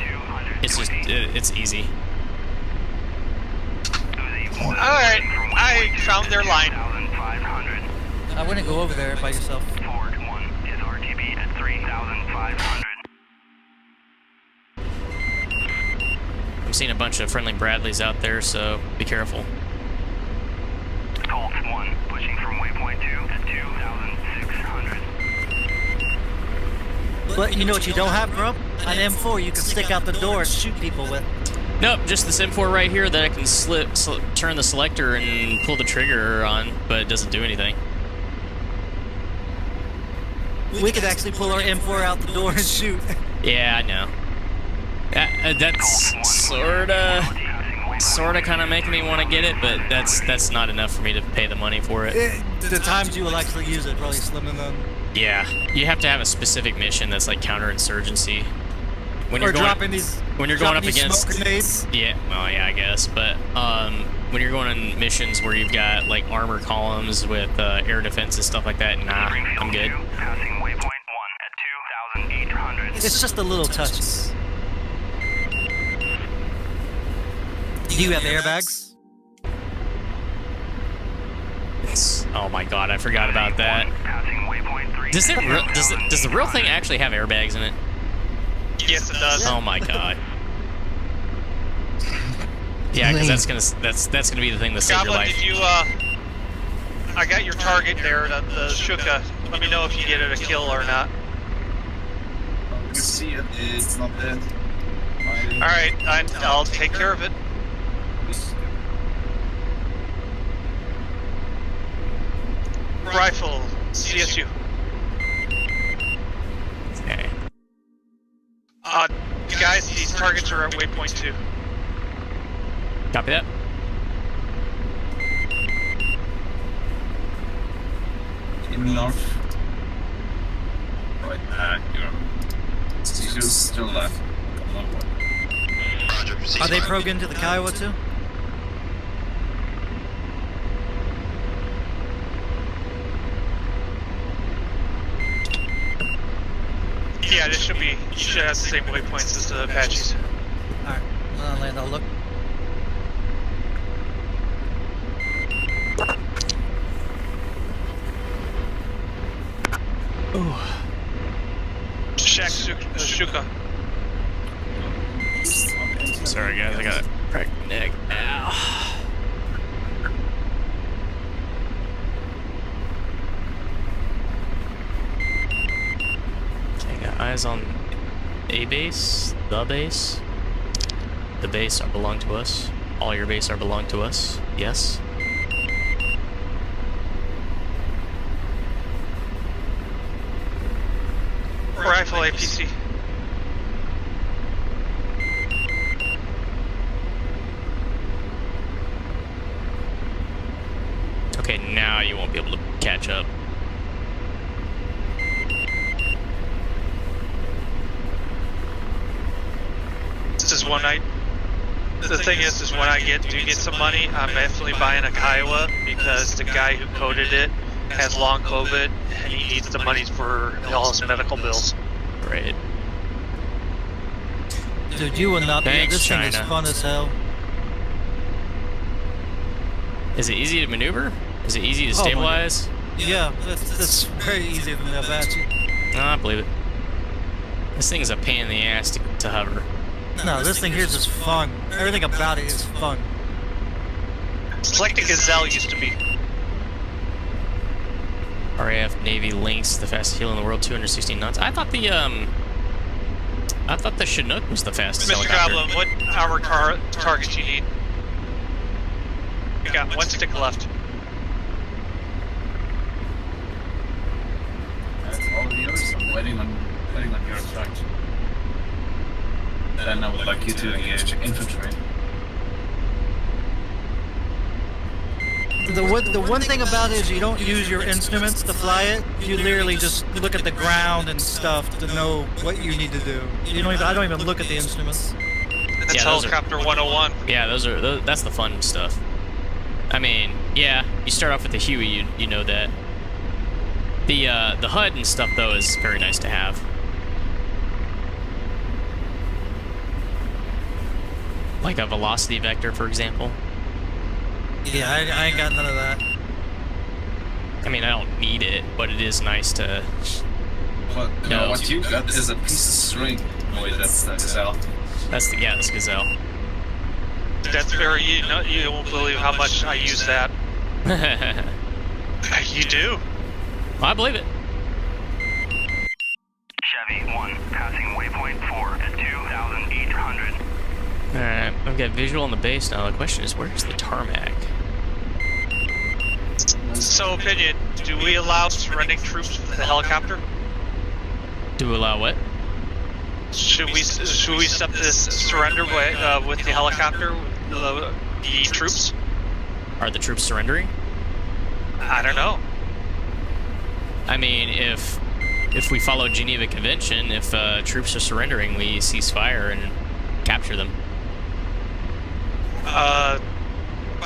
it's just it's easy. All right, I found their line. I wouldn't go over there by yourself. Ford 1 is RTB at 3,500. I'm seeing a bunch of friendly Bradleys out there, so be careful. Colts 1 pushing from waypoint 2 at 2,600. But you know what you don't have, Grump? An M4 you can stick out the door and shoot people with. Nope, just this M4 right here that I can turn the selector and pull the trigger on, but it doesn't do anything. We could actually pull our M4 out the door and shoot. Yeah, I know. That's sorta kind of making me want to get it, but that's not enough for me to pay the money for it. The times you will actually use it probably slimming them. Yeah, you have to have a specific mission that's like counterinsurgency. When Or you're going, dropping these. when you're going up dropping these against, smoke grenades. yeah, well, yeah, I guess, but when you're going on missions where you've got like armor columns with air defense and stuff like that, nah, I'm good. Passing waypoint 1 at 2,800. It's just a little touches. Do you have airbags? Oh my god, I forgot about that. Passing waypoint 3. Does the real thing actually have airbags in it? Yes, it does. Oh my god. Yeah, because that's gonna be the thing that saves your Goblin, life. did you, I got your target there, the Shuka. Let me know if you get it a kill or not. You can see it. It's not dead. Alright, I'll take care of it. Rifle, CSU. Okay. Guys, these targets are at waypoint 2. Copy that. In north. Right back. He's still left. Roger. Are they probed into the Kiowa too? Yeah, this should be. You should have the same waypoints as the Apaches. Alright, I'll land. I'll look. Shuka. Sorry guys, I got a cracked neck. Ow. Okay, got eyes on A base, the base. The base are belong to us. All your base are belong to us. Yes. Rifle APC. Okay, now you won't be able to catch up. This is one night. The thing is when I do get some money, I'm definitely buying a Kiowa because the guy who coded it has long COVID and he needs the money for all his medical bills. Right. Dude, you will not be. Thanks, This thing is China. fun as hell. Is it easy to maneuver? Is it easy to Oh my stabilize? Yeah, that's very easy from the Apache. No, I believe it. This thing's a pain in the ass to hover. No, this thing here is just fun. Everything about it is fun. It's like the Gazelle used to be. RAF Navy Lynx, the fastest helo in the world, 216 knots. I thought the Chinook was the fastest Mr. helicopter. Goblin, what armor targets you need? You got one stick left. That's all yours. I'm waiting on your effect. Then I would like you to engage infantry. The one thing about it is you don't use your instruments to fly it. You literally just look at the ground and stuff to know what you need to do. You don't even, I don't even look at the instruments. That's Yeah, those helicopter 101. Yeah, that's the fun stuff. I mean, yeah, you start off with the Huey, you know that. The HUD and stuff though is very nice to have. Like a velocity vector, for example. Yeah, I ain't got none of that. I mean, I don't need it, but it is nice to. But No. what you got is a piece of string. Oh wait, that's the Gazelle. That's Gazelle. That's very, you won't believe how much I use that. You do? I believe it. Chevy 1, passing waypoint 4 at 2,800. Alright, I've got visual on the base now. The question is, where's the tarmac? So, opinion, do we allow surrendering troops with the helicopter? Do we allow what? Should we set this surrender with the helicopter, the troops? Are the troops surrendering? I don't know. I mean, if we follow Geneva Convention, if troops are surrendering, we cease fire and capture them.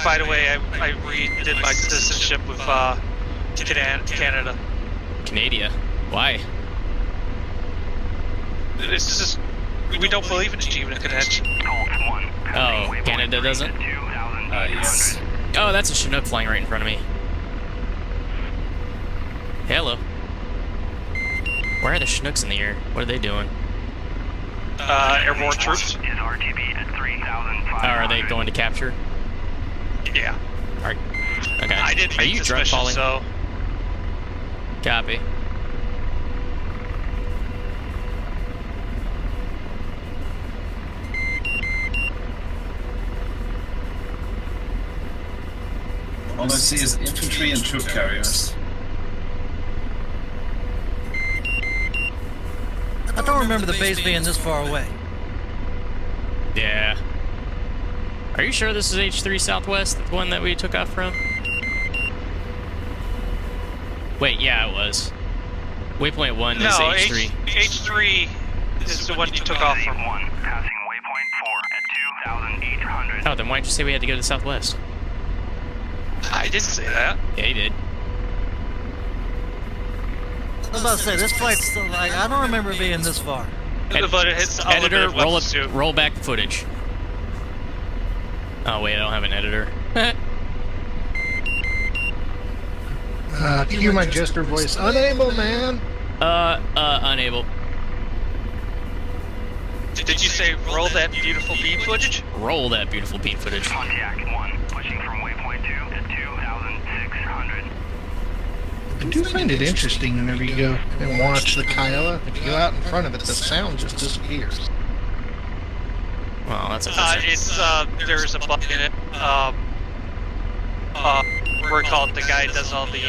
By the way, I redid my citizenship with Canada. Canada? Why? It's just, we don't believe in the Geneva Convention. Oh, Canada doesn't? Yes. Oh, that's a Chinook flying right in front of me. Hello. Where are the Chinooks in the air? What are they doing? Airborne troops. Oh, are they going to capture? Yeah. Alright. Okay. I didn't Are make you this drug mission, falling? so Copy. All I see is infantry and troop carriers. I don't remember the base being this far away. Yeah. Are you sure this is H3 Southwest, the one that we took off from? Wait, yeah, it was. Waypoint 1 is H3. H3 is the one you took off from. Passing waypoint 4 at 2,800. Oh, then why'd you say we had to go to Southwest? I didn't say that. Yeah, you did. I was about to say, this flight's still, like, I don't remember it being this far. But it's Editor, unlimited weapons too. roll back the footage. Oh wait, I don't have an editor. Cue my jester voice. Unable, man. Unable. Did you say roll that beautiful beam footage? Roll that beautiful beam footage. Pontiac 1, pushing from waypoint 2 at 2,600. I do find it interesting whenever you go and watch the Kiowa. If you go out in front of it, the sound just disappears. Well, that's a It's there's a bug in it. We're called the guy that does all the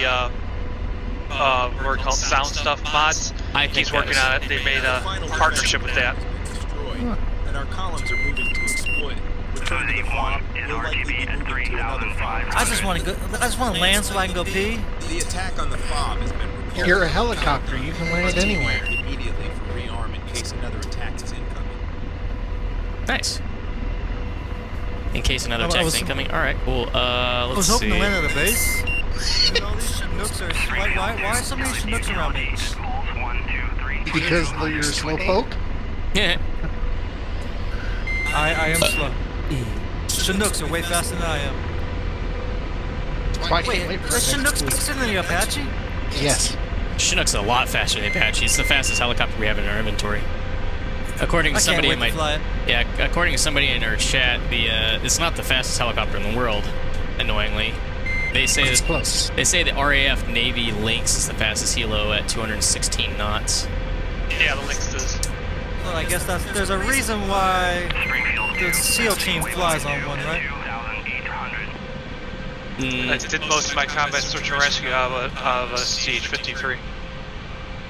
we're called sound stuff mods. I think He's working on it. They made a partnership with that. Destroyed, and our columns are moving to exploit it. Return to the FOB. You'll likely be moving to another FOB. I just want to go. I just want to land so I can go pee. The attack on the FOB has been repaired. You're a helicopter. You can land anywhere. Immediately for rearm in case another attack is incoming. nice. In case another I attack was- is incoming. All right, cool. I was Let's hoping see. to land at a base. And all these Chinooks are. Why are some of these Chinooks around me? Because you're a slowpoke? Yeah. I am slow. Chinooks are way faster than I am. I can't Wait, wait for the Chinook's faster than the Apache? Yes. Chinook's a lot faster than the Apache. It's the fastest helicopter we have in our inventory. According to somebody in my according to somebody in our chat, it's not the fastest helicopter in the world. Annoyingly, they say It's close. They say the RAF Navy Lynx is the fastest helo at 216 knots. Yeah, the Lynx does. Well, I guess there's a reason why the SEAL team flies on one, right? I did most of my combat search and rescue out of a CH-53.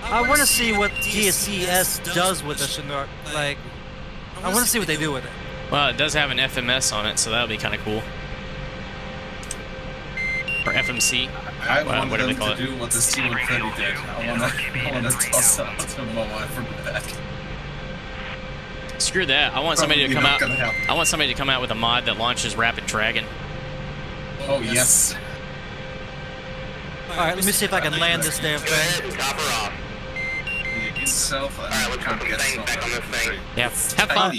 I want to see what DCS does with the Chinook. Like, I want to see what they do with it. Well, it does have an FMS on it, so that'll be kind of cool. Or FMC. I want whatever them they call to it. do what the C-130 did. I want to toss out to Moa from the back. Screw that. I want somebody to Probably come not out. gonna happen. I want somebody to come out with a mod that launches Rapid Dragon. Oh, yes. Alright, let me see if I can land this damn thing. Top her off. Itself, Alright, let's put the thing back on this thing. Yeah,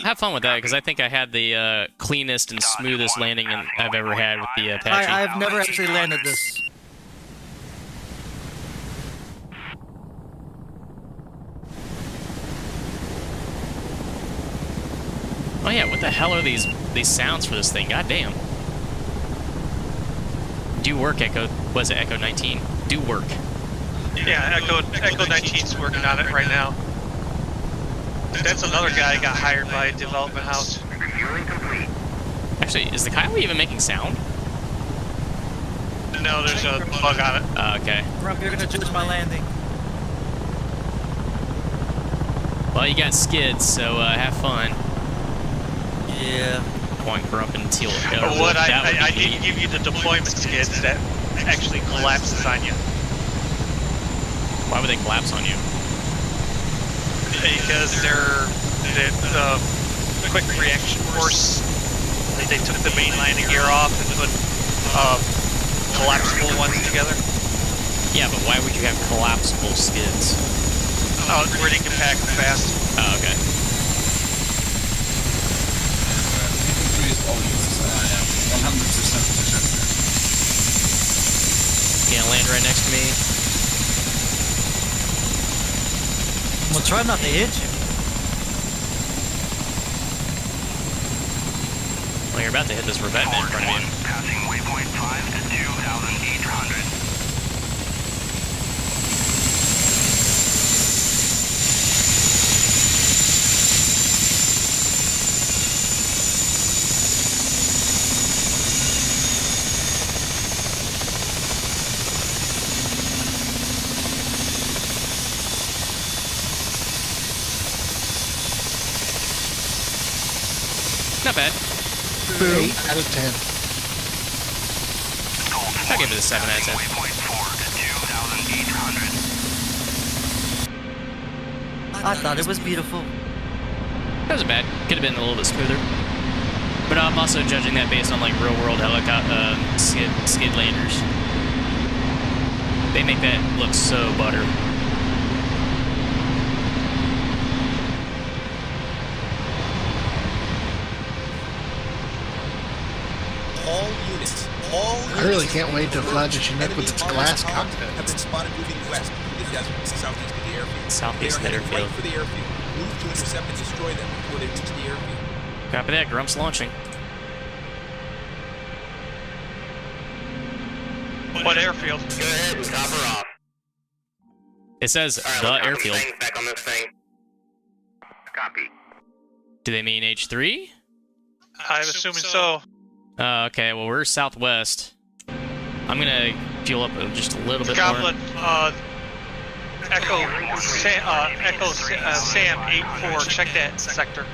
have fun with that, because I think I had the cleanest and smoothest landing I've ever had with the Apache. I've never actually landed this. Oh yeah, what the hell are these sounds for this thing? God damn. Do work, Echo. Was it Echo 19? Do work. Yeah, Echo 19's working on it right now. That's another guy got hired by a development house. Refueling complete. Actually, is the Kiowa even making sound? No, there's a bug on it. Okay. Rump, you're gonna judge my landing. Well, you got skids, so have fun. Yeah. Point Grump and Teal. What I didn't give you the deployment skids that actually collapses on you. Why would they collapse on you? Because they're the quick reaction force. They took the main landing gear off and put collapsible ones together. Yeah, but why would you have collapsible skids? Oh, where they can pack them fast. Oh, okay. Oh, yes, I am 100% sure. You gonna land right next to me? Well, try not to hit you. Well, you're about to hit this revetment in front of you. Passing waypoint 5 at 2,800. Not bad. 8 out of 10. I'll give it a 7 out of 10. Waypoint 4 at 2,800. I thought it was beautiful. That wasn't bad. Could have been a little bit smoother. But I'm also judging that based on like real world helicopter skid landers. They make that look so butter. All units. All units. I really can't wait to fly the Chinook with its glass cockpit. Have been spotted moving west through the desert, southeast of the airfield. Southeast of the They are heading airfield. right for the airfield. Move to intercept and destroy them before they reach the airfield. Copy that. Grump's launching. What airfield? Go ahead and top her off. It says Alright, the let's put airfield. things back on this thing. Copy. Do they mean H3? I'm assuming so. Okay, well, we're southwest. I'm gonna fuel up just a little bit Goblin, more. Echo Sam 8-4, check that sector.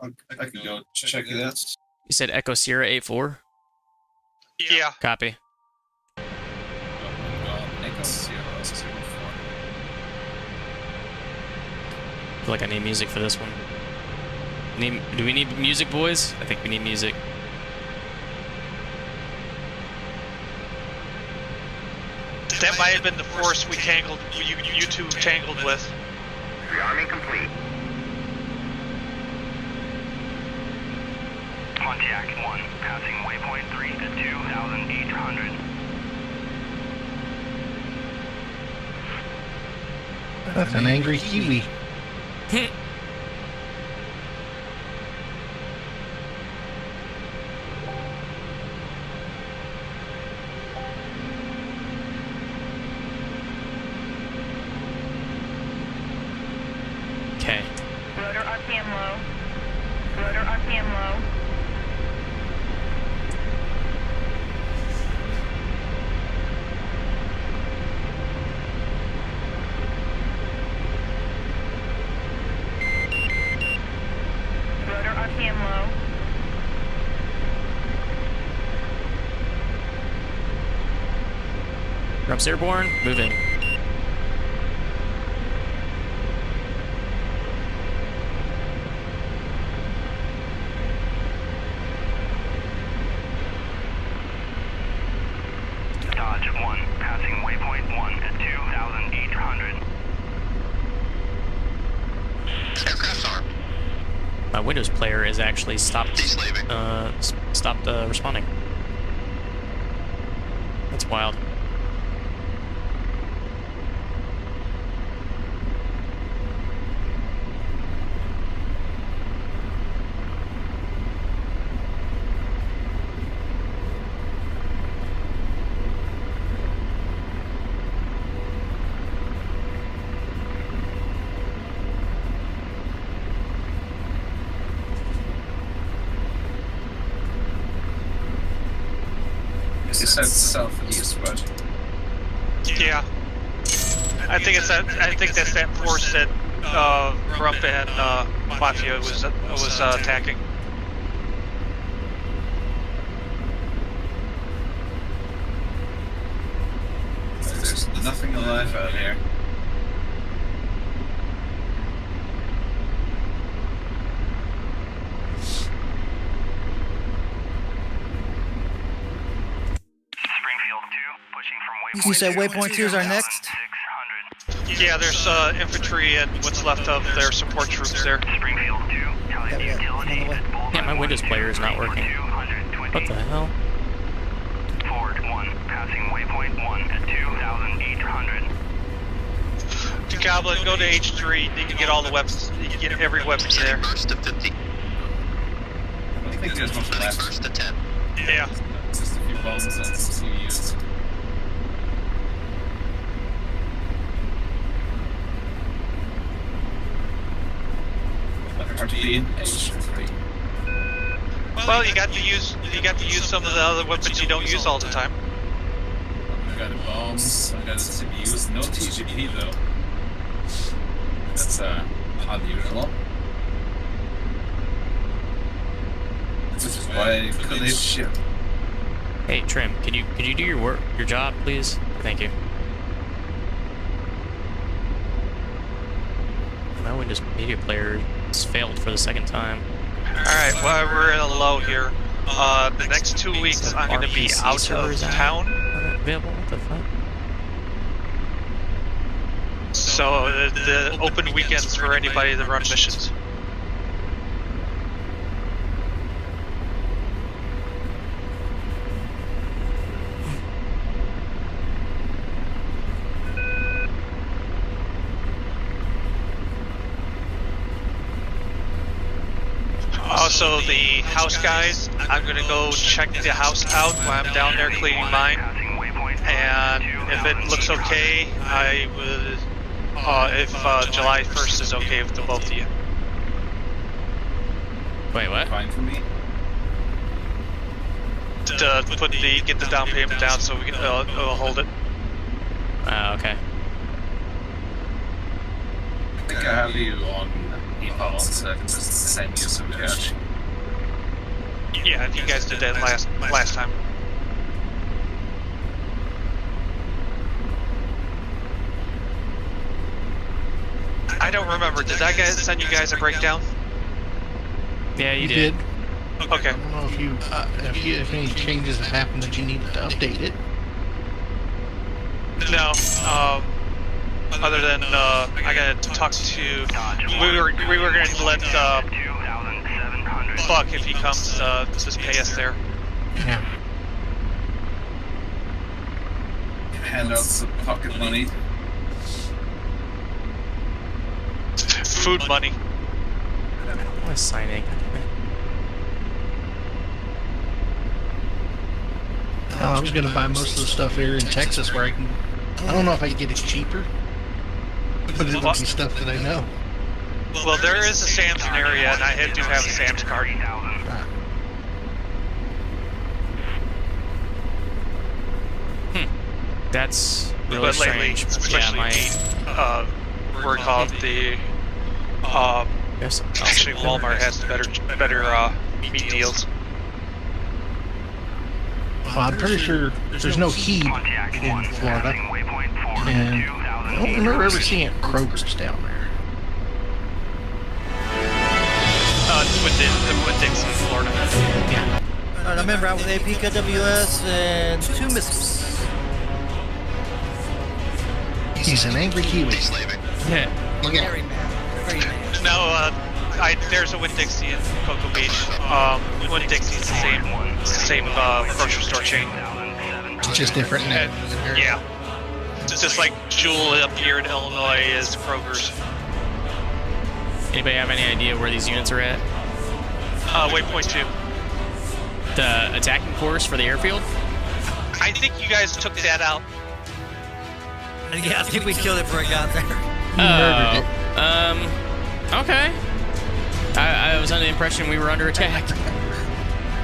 I can go check it out. You said Echo Sierra 8-4? Yeah. Copy. I feel like I need music for this one. Do we need music, boys? I think we need music. That might have been the force we tangled, you two tangled with. Rearming complete. Pontiac 1, passing waypoint 3 at 2,800. That's an angry Kiwi. Okay. Rotor RPM low. Rotor RPM low. Rotor RPM low. Drops airborne, moving. Dodge 1, passing waypoint 1 at 2,800. Aircraft's armed. My Windows player is actually stopped. Deslaving. Stopped responding. That's wild. You said southeast, but Yeah. I think it's that. I think that's that force that Grump and Mafia was attacking. there's nothing alive out here. Springfield 2, pushing from waypoint You said waypoint 2 is our next? 600. Yeah, there's infantry and what's left of their support troops there. Springfield 2, telling Yeah, utility I'm on the way. at Boulevard Yeah, my Windows player is not working. 220. What the hell? Ford 1, passing waypoint 1 at 2,800. Goblin, go to H3. You can get all the weapons. You can get every weapon there. Burst to 50. I think there's much left. Burst to 10. Yeah. Just a few bombs and CVUs. RP, H3. Well, you got to use some of the other weapons you don't use all the time. I got the bombs, I got the CVUs, no TGP though. That's unusual. This is why I couldn't hit ship. Hey, Trim, can you do your job, please? Thank you. My Windows media player has failed for the second time. Alright, well, we're in a low here. The next 2 weeks I'm going to be RPC out of servers town. Available? What the fuck? So the open weekends for anybody that run missions. Also, the house guys, I'm gonna go check the house out while I'm down there cleaning mine. And if it looks okay, I would. If July 1st is okay with the both of you. Wait, what? Fine for me. To get the down payment down so we can hold it. Okay. I think I have you on email, so I can just send you some cash. Yeah, you guys did that last time. I don't remember. Did I send you guys a breakdown? Yeah, you did. Okay. I don't know if any changes have happened that you needed to update it. No. Other than I gotta talk to. We were gonna let fuck if he comes to just pay us there. Yeah. Hand out some pocket money. Food money. What is signing? I was gonna buy most of the stuff here in Texas where I can. I don't know if I can get it cheaper, but it'll be stuff that I know. Well, there is a Sam's area, and I do have a Sam's card. That's really But lately, strange. especially we're called the Yes. actually Walmart has better meat deals. Well, I'm pretty sure there's no heat in Florida, and I don't remember ever seeing Kroger's down there. It's with Dixon, Florida. Yeah. I remember out with APKWS and 2 missiles. He's an angry Kiwi. Slaving. Yeah. Look at Very him. mad. Very mad. No, there's a Winn-Dixie in Cocoa Beach. Winn-Dixie's the same grocery store chain. It's just different now. Yeah. It's just like Jewel up here in Illinois is Kroger's. Anybody have any idea where these units are at? Waypoint 2. The attacking force for the airfield? I think you guys took that out. Yeah, I think we killed it before it got there. Murdered it. Okay. I was under the impression we were under attack.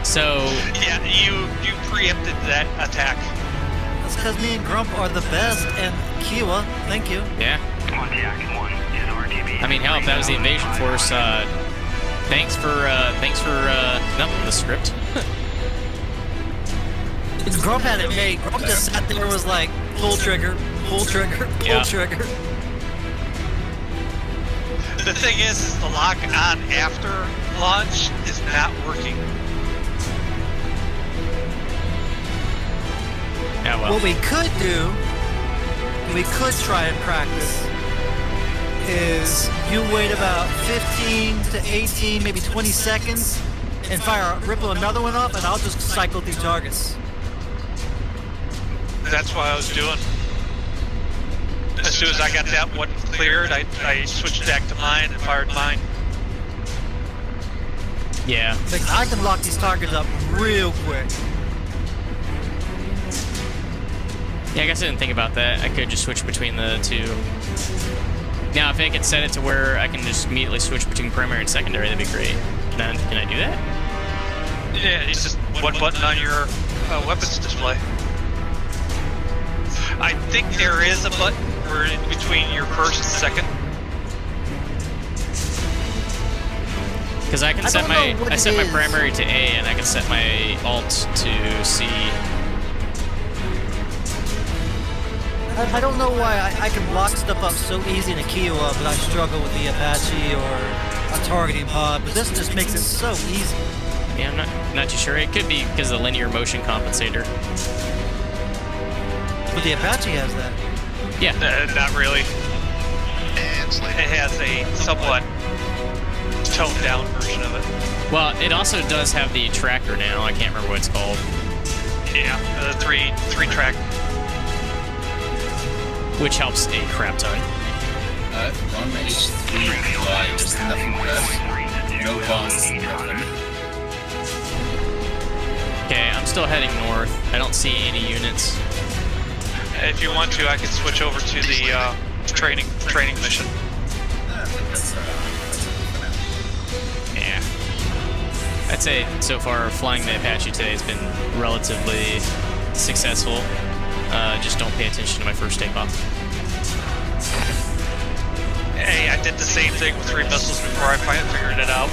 So, Yeah, you preempted that attack. That's because me and Grump are the best, and Kiwa, thank you. yeah. I mean, hell, if that was the invasion force, thanks for nothing, the script. Grump had it made. Grump just sat there and was like, pull trigger, pull trigger, pull Yeah. trigger. The thing is the lock on after launch is not working. Yeah, well. What we could do, we could try and practice, is you wait about 15 to 18, maybe 20 seconds, and ripple another one up, and I'll just cycle through targets. That's what I was doing. As soon as I got that one cleared, I switched back to mine and fired mine. Yeah. Like, I can lock these targets up real quick. Yeah, I guess I didn't think about that. I could just switch between the two. Now, if I could set it to where I can just immediately switch between primary and secondary, that'd be great. Can I do that? Yeah, it's just one button on your weapons display. I think there is a button where in between your first and second. Because I can set my primary to A, and I can set my alt to C. I don't know why I can lock stuff up so easy in a Kiowa, but I struggle with the Apache or a targeting pod. But this just makes it so easy. Yeah, I'm not too sure. It could be because of the linear motion compensator. But the Apache has that. Yeah. Not really. And slaving. It has a somewhat toned down version of it. Well, it also does have the tracker now. I can't remember what it's called. Yeah, the three track. Which helps a crap ton. Run H3 fly, just nothing left. No bombs, nothing. Okay, I'm still heading north. I don't see any units. If you want to, I can switch over to the training mission. Yeah. I'd say so far flying the Apache today has been relatively successful. Just don't pay attention to my first takeoff. Hey, I did the same thing with 3 missiles before I finally figured it out.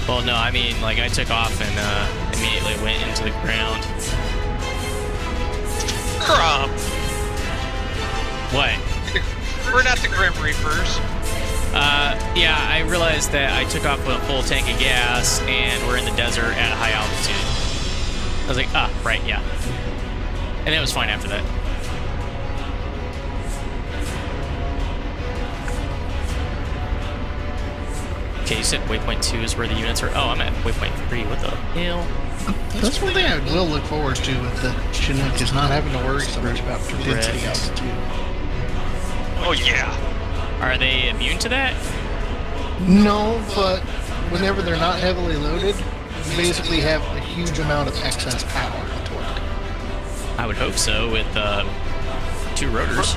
Well, no, I mean, like, I took off and immediately went into the ground. Grum! What? We're not the Grim Reapers. Yeah, I realized that I took off with a full tank of gas and we're in the desert at a high altitude. I was like, right, yeah. And it was fine after that. Okay, you said waypoint 2 is where the units are. Oh, I'm at waypoint 3. What the hell? That's one thing I will look forward to with the Chinook is not having to worry so much about density altitude. Oh yeah. Are they immune to that? No, but whenever they're not heavily loaded, you basically have a huge amount of excess power and torque. I would hope so with 2 rotors.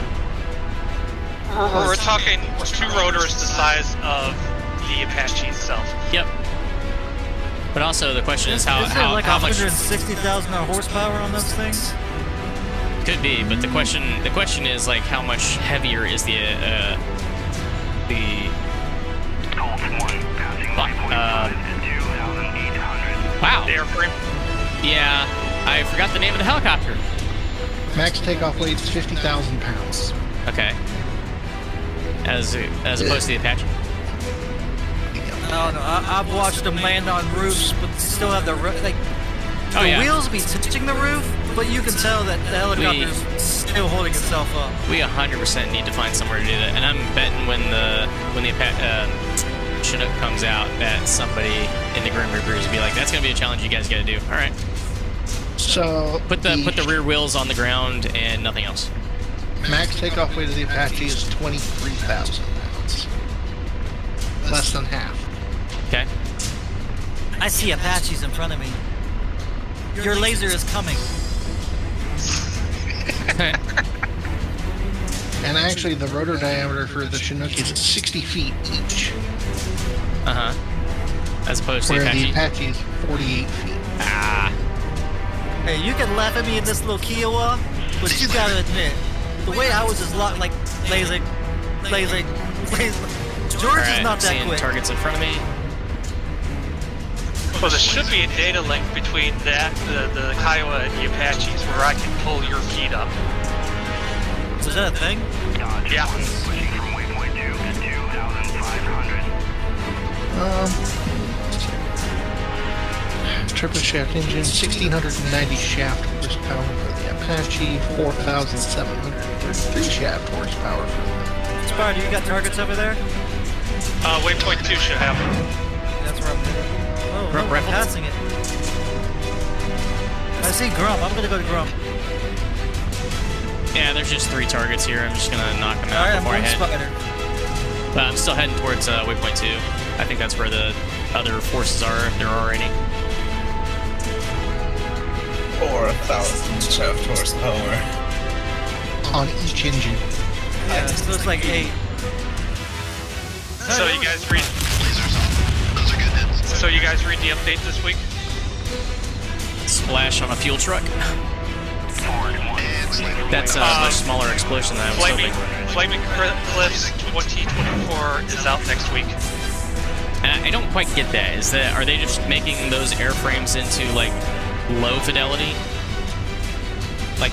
We're talking 2 rotors the size of the Apache itself. Yep. But also the question is how Is there like how much 160,000 horsepower on those things? could be, but the question is like how much heavier is the Colts 1, passing waypoint 5 at 2,800. wow. The airframe. Yeah, I forgot the name of the helicopter. Max takeoff weight is 50,000 pounds. Okay. As opposed to the Apache. No, I've watched them land on roofs, but still have the Oh, the yeah. wheels be touching the roof, but you can tell that the helicopter's still holding itself up. We 100% need to find somewhere to do that, and I'm betting when the Chinook comes out, that somebody in the Grim Reapers will be like, "That's gonna be a challenge you guys got to do." All right, So put the rear wheels on the ground and nothing else. max takeoff weight of the Apache is 23,000 pounds. Less than half. Okay. I see Apaches in front of me. Your laser is coming. And actually, the rotor diameter for the Chinook is 60 feet each, As opposed to the where Apache. the Apache is 48 feet. Ah. Hey, you can laugh at me in this little Kiowa, but you gotta admit, the way I was just locked, like, lasik. George All is right, not that seeing quick. targets in front of me. Well, there should be a data link between that, the Kiowa and the Apaches where I can pull your feet up. Is that a thing? Dodge Yeah. 1, switching from waypoint 2 at 2,500. Triple shaft engine, 1,690 shaft horsepower for the Apache, 4,733 shaft horsepower for the... Spider, you got targets over there? Waypoint 2 should have them. That's where I'm headed. Oh, Grump no, we're rifle. passing it. I see Grump. I'm gonna go to Grump. Yeah, there's just 3 targets here. I'm just gonna knock them All out right, I'm before I going head. Spider. But I'm still heading towards waypoint 2. I think that's where the other forces are, if there are any. 4,000 shaft horsepower. on each engine. Yeah, so it's like 8. So you guys read. Lasers off. Those are good hits. So you guys read the update this week? Splash on a fuel truck. And Slater. That's a much smaller explosion than I was hoping. Flaming Cliffs 2024 is out next week. And I don't quite get that. Are they just making those airframes into like low fidelity? Like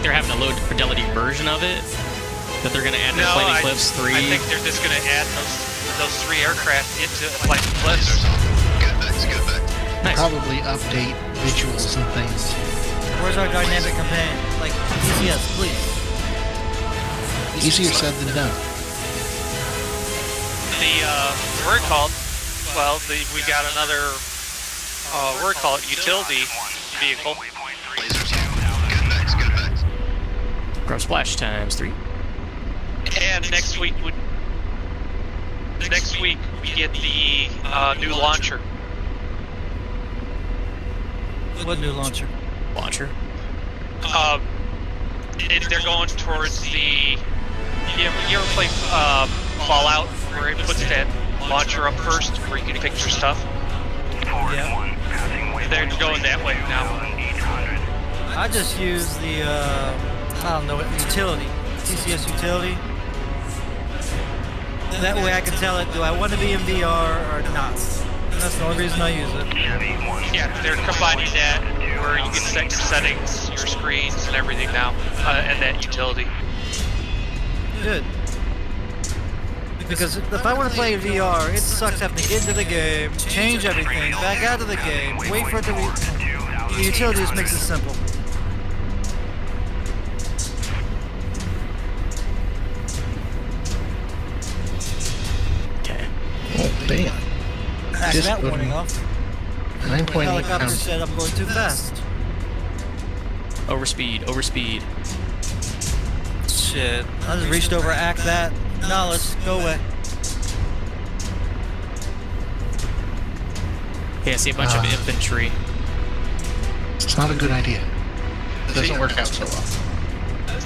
they're having a low fidelity version of it that they're gonna add to Flaming Cliffs 3. I think they're just gonna add those 3 aircraft into Flaming Cliffs. Lasers off. Good effects, good effects. Nice. Probably update visuals and things. Where's our dynamic companion? Like, DCS, please. Easier said than done. Word called. Well, we got another word called utility vehicle. Lasers off. Good effects, good effects. Grub Splash times 3. And next week we get the new launcher. What new launcher? Launcher. They're going towards the. You ever play Fallout, where it puts that launcher up first, where you can pick your stuff? Yeah. They're going that way now. I just use the, I don't know, utility. DCS utility. That way I can tell it, do I want to be in VR or not? That's the only reason I use it. Yeah, they're combining that where you can set your settings, your screens, and everything now, and that utility. Good. Because if I want to play VR, it sucks having to get into the game, change everything, back out of the game, wait for it to the utility just makes it simple. Okay. Oh, damn. Back Just that put warning him- off. 9.8 Helicopter pounds. said I'm going too fast. Overspeed, overspeed. Shit. I just reached over, act that. Knowledge, go away. Yeah, I see a bunch of infantry. It's not a good idea. It doesn't work out so well.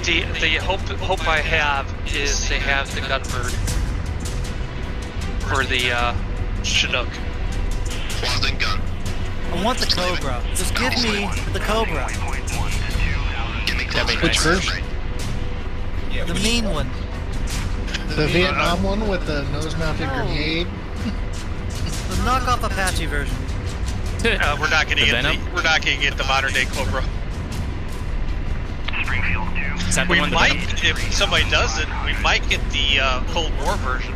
The hope I have is they have the Gunbird for the Chinook. Quads gun. I want the Cobra. Just give me the Cobra. Give me close. Which version? The mean one. The Vietnam one with the nose-mounted grenade? The knockoff Apache version. We're not going to The get Venom? we're not going to get the modern day Cobra. Springfield 2. Is that the We one? The might, Venom? if somebody does it, we might get the Cold War version.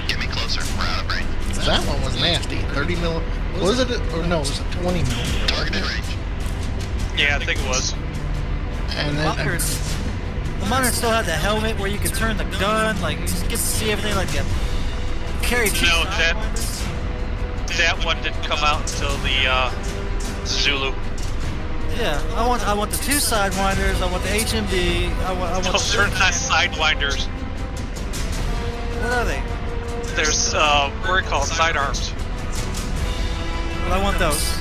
Get me closer. We're out of range. That one was nasty. 30 mil. Was it? Or no, it was a 20 mil. Targeted range. Yeah, I think it was. And then The Modern still had the helmet where you could turn the gun, like you just get to see everything like that. Carry two No, sidewinders. that one didn't come out until the Zulu. Yeah, I want the two sidewinders. I want the HMD. I want. Those are not sidewinders. What are they? There's what are they called? Sidearms. Well, I want those.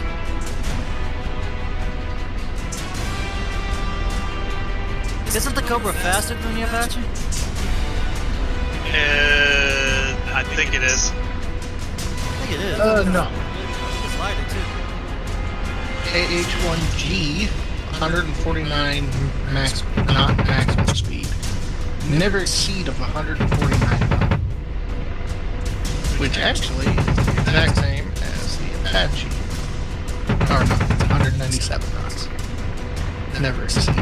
Isn't the Cobra faster than the Apache? I think it is. I think it is. no. It's lighter too. AH-1G, 149 max, not maximum speed. Never exceed of 149 knots. Which actually is the exact same as the Apache. Or no, it's 197 knots. Never exceed.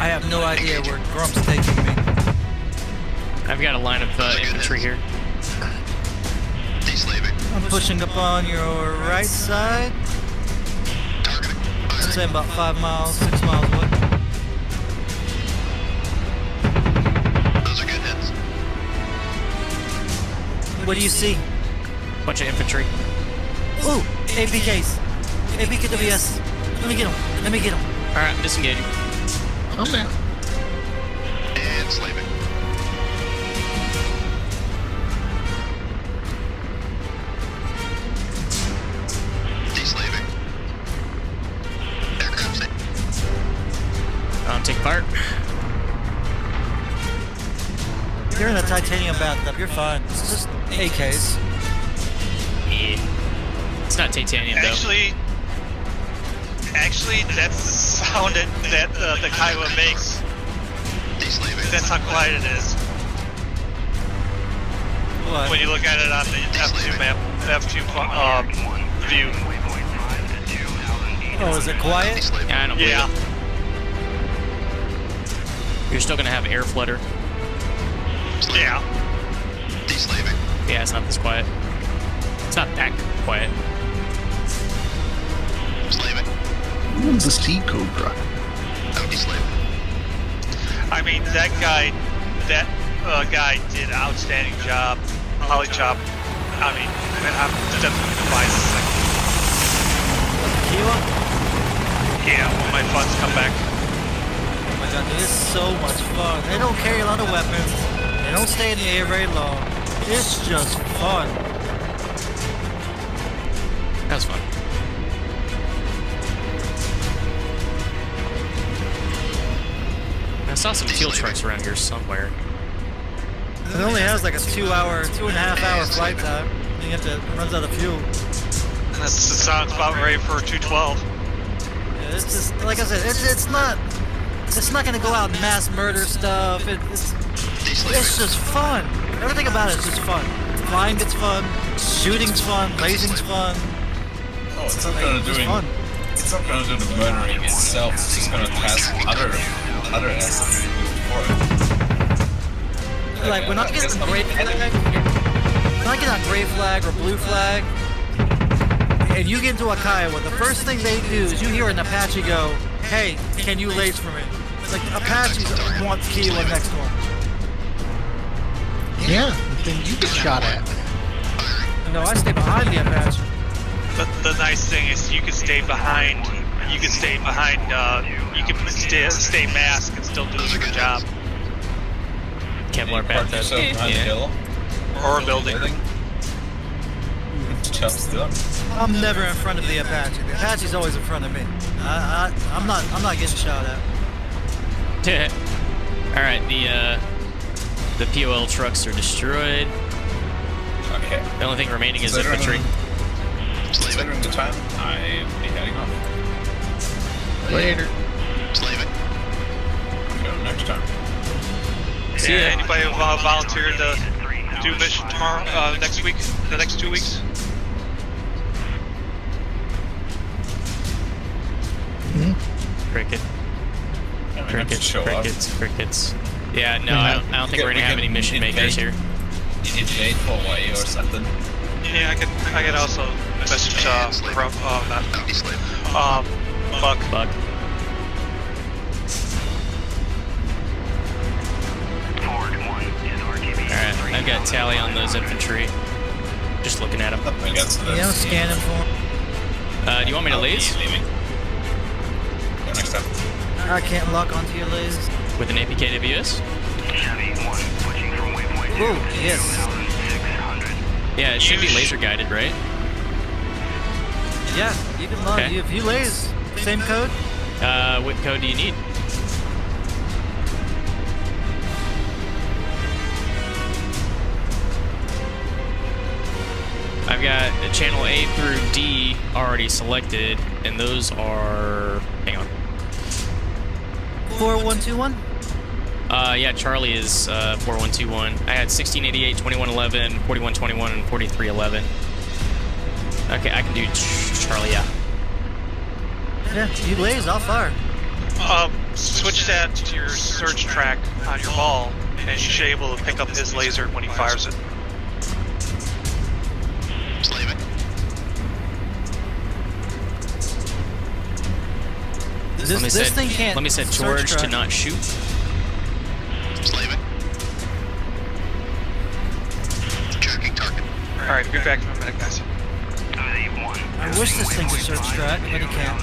I have no idea where Grump's taking me. I've got a line of infantry here. Deslaving. I'm pushing up on your right side. Targeting. I'd say about 5 miles, 6 miles away. Those are good hits. What do you see? Bunch of infantry. Ooh, APKs. APKWS. Let me get him. Let me get him. Alright, I'm disengaging. Oh man. And slaving. Deslaving. Aircraft safe. Take part. You're in a titanium bathtub. You're fine. It's just AKs. Yeah. It's not titanium though. Actually, that's the sound that the Kiowa makes. Deslaving. That's how quiet it is. What? When you look at it on the F2 map, F2 view. Oh, is it quiet? Deslaving. Yeah, I don't believe Yeah. it. You're still gonna have air flutter. Yeah. Deslaving. Yeah, it's not this quiet. It's not that quiet. Slaving. What's the Sea Cobra? No deslaving. I mean, that guy did an outstanding job. Holly Chop. I mean, I'm definitely biased. Kilo? Yeah, when my funds come back. Oh my god, dude, it's so much fun. They don't carry a lot of weapons. They don't stay in the air very long. It's just fun. That was fun. I saw some field trucks around here somewhere. It only has like a 2.5 hour flight time. And you have to, it runs out of fuel. That sounds about right for 212. Yeah, it's just, like I said, it's not gonna go out and mass murder stuff. It's just fun. Everything about it is just fun. Flying it's fun. Shooting's fun. Lasing's fun. Oh, it's not gonna do fun. It's not gonna do the murdering itself. It's just gonna task other assets for it. Like when I get on gray flag or blue flag, and you get into a Kiowa, the first thing they do is you hear an Apache go, "Hey, can you lace for me?" It's like Apaches want Kiowa next to them. Yeah, then you get shot at. No, I stay behind the Apache. The nice thing is you can stay behind. You can stay behind. You can stay masked and still do your job. Kevlar Park bathtub. yourself behind the hill. Or a building. Jumps them. I'm never in front of the Apache. The Apache's always in front of me. I'm not getting shot at. All right, the POL trucks are destroyed. Okay. The only thing remaining is infantry. Considering the time, I'll be heading off. Later. Slave it. Go next time. See ya. Anybody volunteer to do mission tomorrow? Next week? The next 2 weeks? Cricket. Crickets. Yeah, no, I don't think we're gonna have any mission makers here. Invade Hawaii or something. Yeah, I can also message from Buck. Bug. Alright, I've got tally on those infantry. Just looking at them. I got some. Yeah, I'm scanning for him. Do you want me to laze? Leaving. Go next time. I can't lock onto your lasers. With an APKWS? Ooh, yes. Yeah, it should be laser guided, right? Yeah, you can lock. Okay. If you lays, same code. What code do you need? I've got channel A through D already selected, and those are... Hang on. 4121. Yeah, Charlie is 4121. I had 1688, 2111, 4121, and 4311. Okay, I can do Charlie, yeah. Yeah, you lays, I'll fire. Switch that to your search track on your ball, and you should be able to pick up his laser when he fires it. Slave it. This thing can't. Let me set search George to track. not shoot. Slave it. Tracking target. Alright, be back in a minute, guys. I wish this thing could search track, but it can't.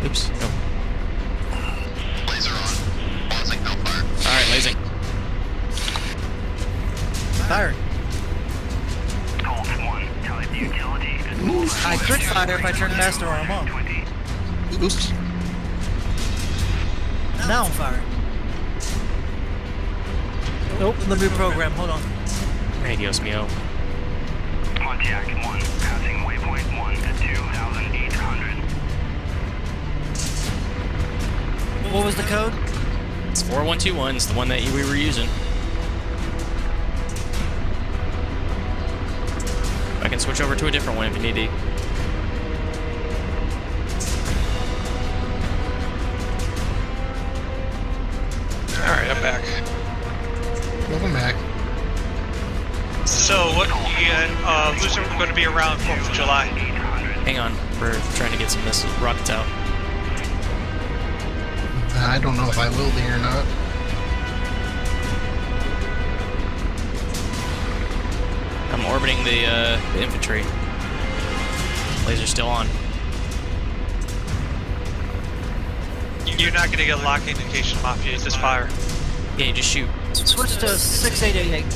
Oops. No. Laser on. Pausing hellfire. Alright, lasing. Fire. I could fire if I turn master arm on. Oops. Now I'm firing. Nope, let me reprogram. Hold on. Hey, Dios mío. Pontiac 1, passing waypoint 1 at 2,800. What was the code? It's 4121. It's the one that we were using. I can switch over to a different one if you need to. Alright, I'm back. Welcome back. So, what, Lucifer, we're going to be around 4th of July. Hang on, we're trying to get some missiles, rockets out. I don't know if I will be or not. I'm orbiting the infantry. Laser's still on. You're not going to get a lock indication off you, just fire. Yeah, you just shoot. Switch to 6888.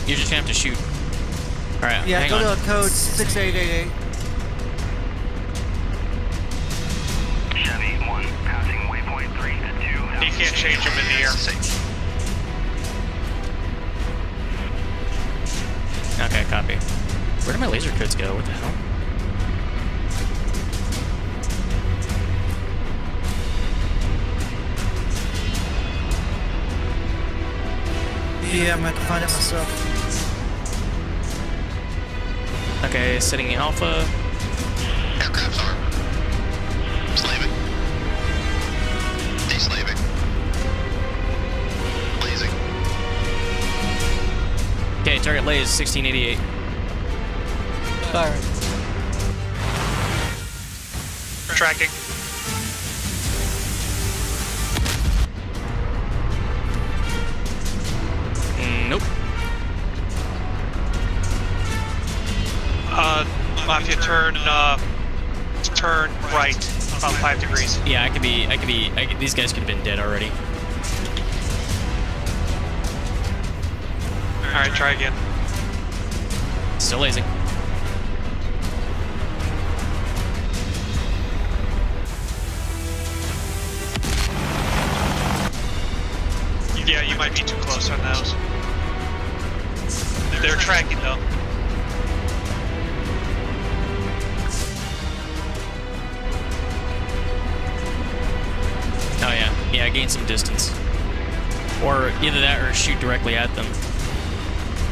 You're just gonna have to shoot. Alright, Yeah, hang go on. to code 6888. Chevy 1, passing waypoint 3 at 2,000. You can't change them in the air. Okay, copy. Where did my laser codes go? What the hell? Yeah, I'm gonna have to find it myself. Okay, setting the alpha. Aircraft's armed. Slave it. Deslave it. Blazing. Okay, target lays 1688. Firing. Tracking. Nope. Mafia, turn right, about 5 degrees. Yeah, these guys could have been dead already. Alright, try again. Still lazy. Yeah, you might be too close on those. They're tracking though. Oh yeah, yeah, gain some distance. Or either that or shoot directly at them.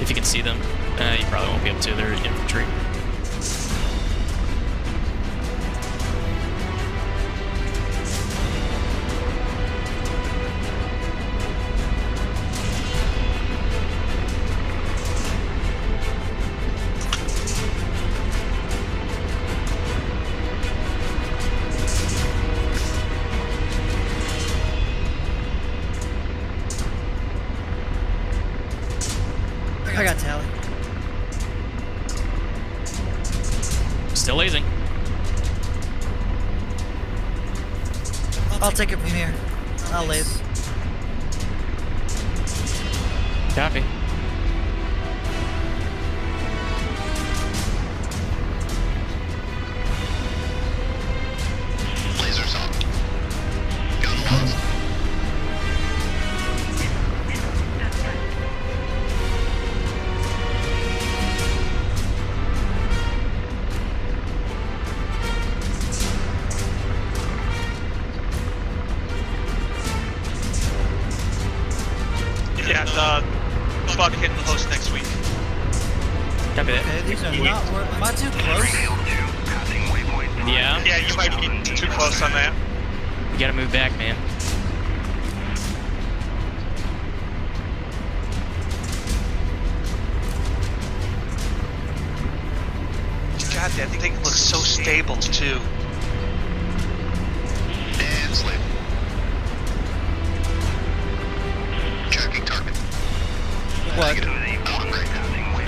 If you can see them. You probably won't be able to, they're infantry. I got tally. Still lasing. I'll take it from here. I'll laze. Copy. Lasers up. Gun lost. Yeah, Bug hitting the post next week. Copy that. Okay, these are not. Am I too close? Yeah. Yeah, you might be too close on that. You gotta move back, man. God, that thing looks so stable too. And slip. Tracking target. What? Negative. Outbreak.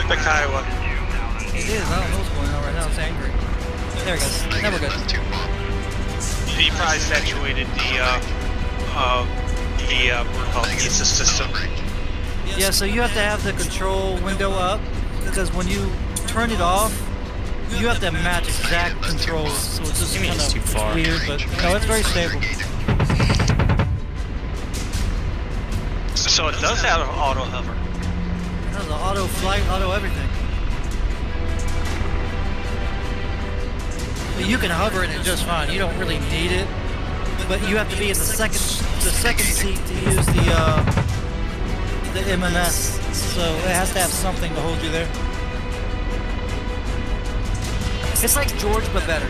The Kiowa. It is. I don't know what's going on right now. It's angry. There it goes. Now we're good. That's too far. He probably saturated the assist system. Yeah, so you have to have the control window up because when you turn it off, you have to match exact controls. So it's just You mean kind it's too far. of weird, but no, it's very stable. So it does have an auto hover. It has an auto flight, auto everything. But you can hover in it just fine. You don't really need it, but you have to be in the second seat to use the M&S. So it has to have something to hold you there. It's like George, but better.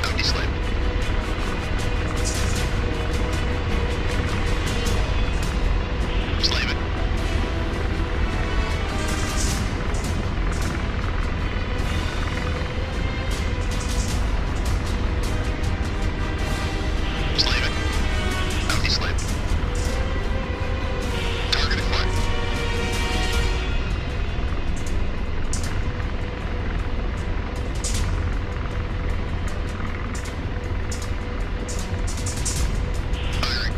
Empty slip. Slave it. Slave it. Empty slip. Target acquired. Firing.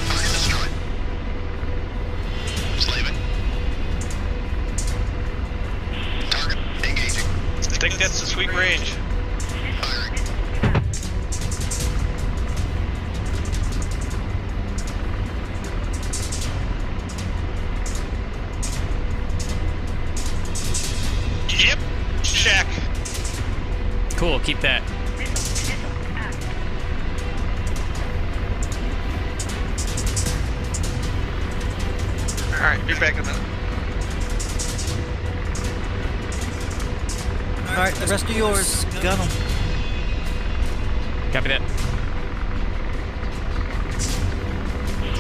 Target destroyed. Slave it. Target engaging. I think that's the sweet range. Firing. Yep. Check. Cool, keep that. Alright, be back in a minute. Alright, the rest of yours. Gun them. Copy that.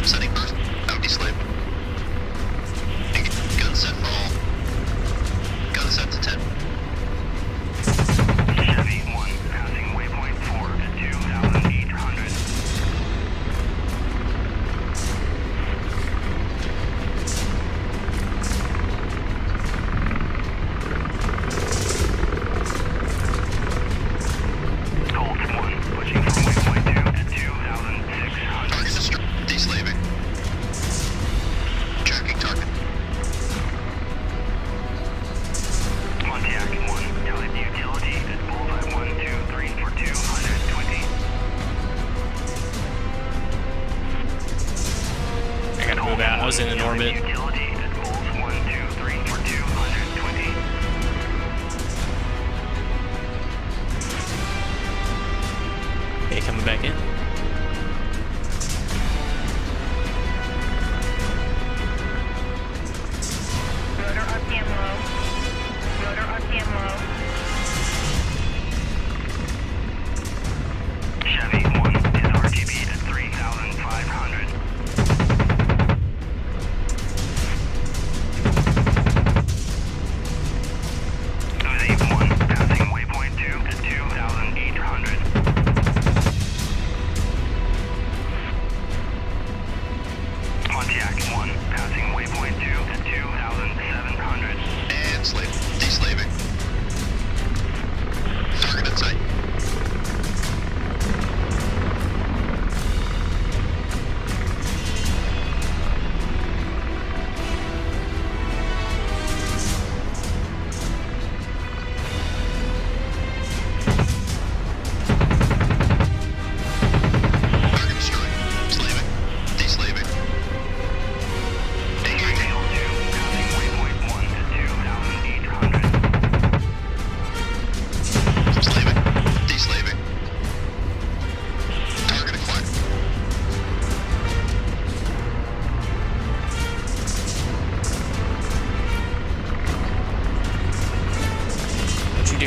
Setting burst. Empty slip.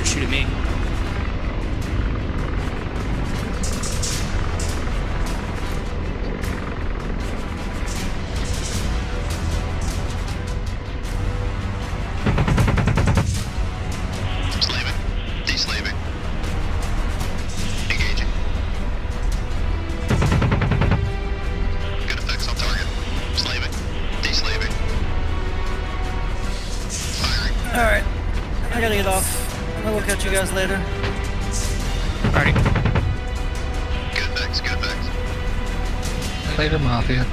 or shoot at me. Slaving. Deslaving. Engaging. Good effects on target. Slaving. Deslaving. Firing. Alright. I gotta get off. I will catch you guys later. Alrighty. Good effects. Good effects. Later, Mafia.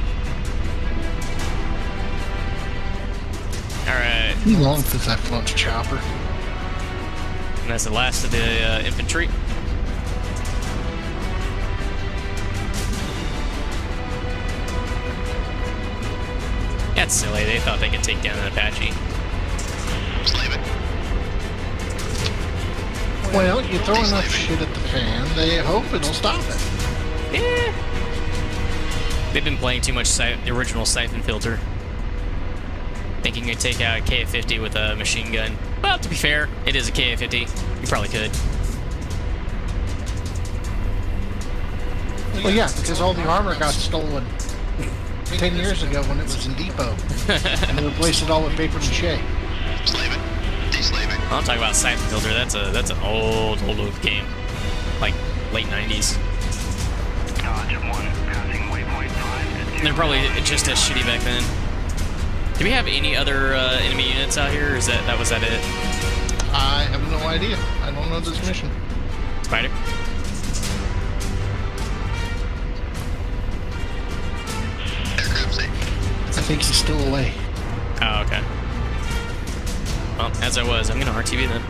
Alright. How long since I flown a chopper? And that's the last of the infantry. That's silly. They thought they could take down an Apache. Slaving. Well, you throw enough shit at the fan, they hope it'll stop it. Yeah. They've been playing too much the original Siphon Filter. Thinking you'd take out a KA-50 with a machine gun. Well, to be fair, it is a KA-50. You probably could. Well, yeah, because all the armor got stolen 10 years ago when it was in depot. And they replaced it all with paper mache. Slaving. Deslaving. I'm talking about Siphon Filter. That's an old game. Like, late 90s. Dodge 1, passing waypoint 5 And they're probably just as shitty back then. Do we have any other enemy units out here, or was that it? I have no idea. I don't know this mission. Spider? Aircraft safe. I think he's still away. Oh, okay. Well, as I was, I'm gonna RTV then.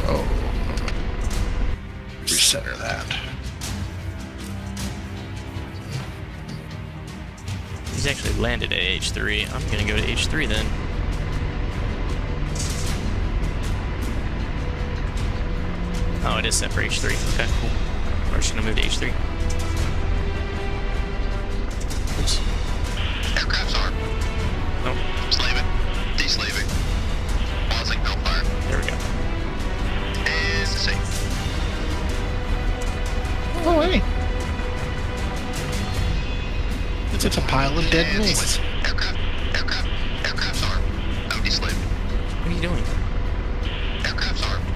Oh. Recenter that. He's actually landed at AH-3. I'm gonna go to H3 then. Oh, it is set for H3. Okay, cool. We're just gonna move to H3. Oops. Aircraft's armed. Nope. Slaving. Deslaving. Pausing. No fire. There we go. And safe. Oh, hey. It's a pile of dead And mates. Aircraft's armed. No deslaving. What are you doing? Aircraft's armed.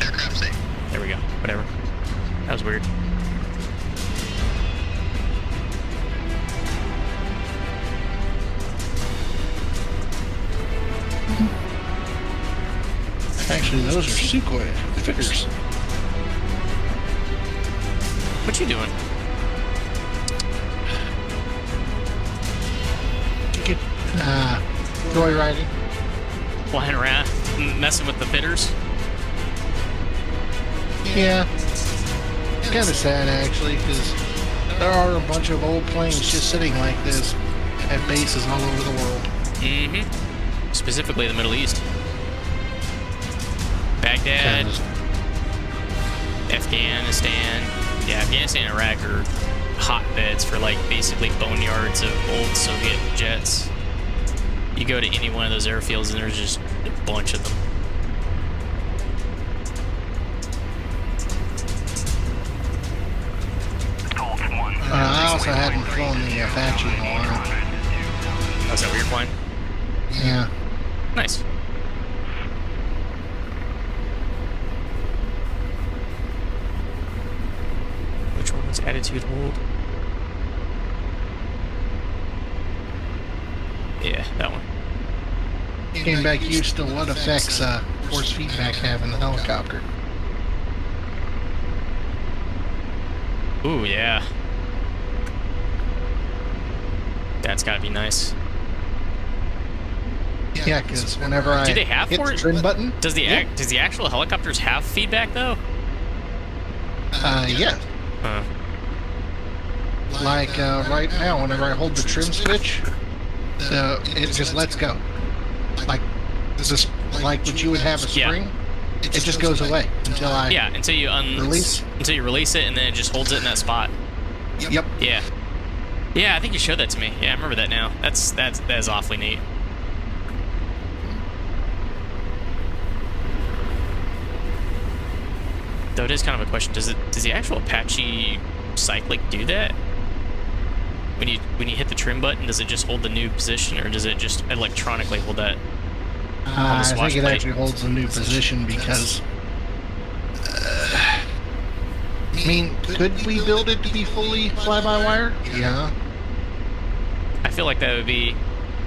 Aircraft safe. There we go. Whatever. That was weird. Actually, those are Sukhoi figures. What you doing? Get, joyriding. Flying around, messing with the fitters? Yeah. Kind of sad, actually, because there are a bunch of old planes just sitting like this at bases all over the world. Mm-hmm. Specifically the Middle East. Baghdad, Afghanistan. Yeah, Afghanistan and Iraq are hotbeds for, like, basically boneyards of old Soviet jets. You go to any one of those airfields and there's just a bunch of them. I also hadn't flown the Apache in a while. Oh, is that where you're flying? Yeah. Nice. Which one was attitude hold? Yeah, that one. Came back used to what effects force feedback have in the helicopter. Ooh, yeah. That's gotta be nice. Yeah, because whenever I Do they have hit the force- trim button, Does the does the actual helicopters have feedback though? yeah. Like right now, whenever I hold the trim switch, it just lets go. Like this, like what you would have a spring. It just goes away until I until you release. until you release it, and then it just holds it in that spot. Yep. Yeah. Yeah, I think you showed that to me. Yeah, I remember that now. That is awfully neat. Though it is kind of a question. Does the actual Apache cyclic do that? When you hit the trim button, does it just hold the new position, or does it just electronically hold that? I think it actually holds the new position because. I mean, could we build it to be fully fly-by-wire? Yeah. I feel like that would be.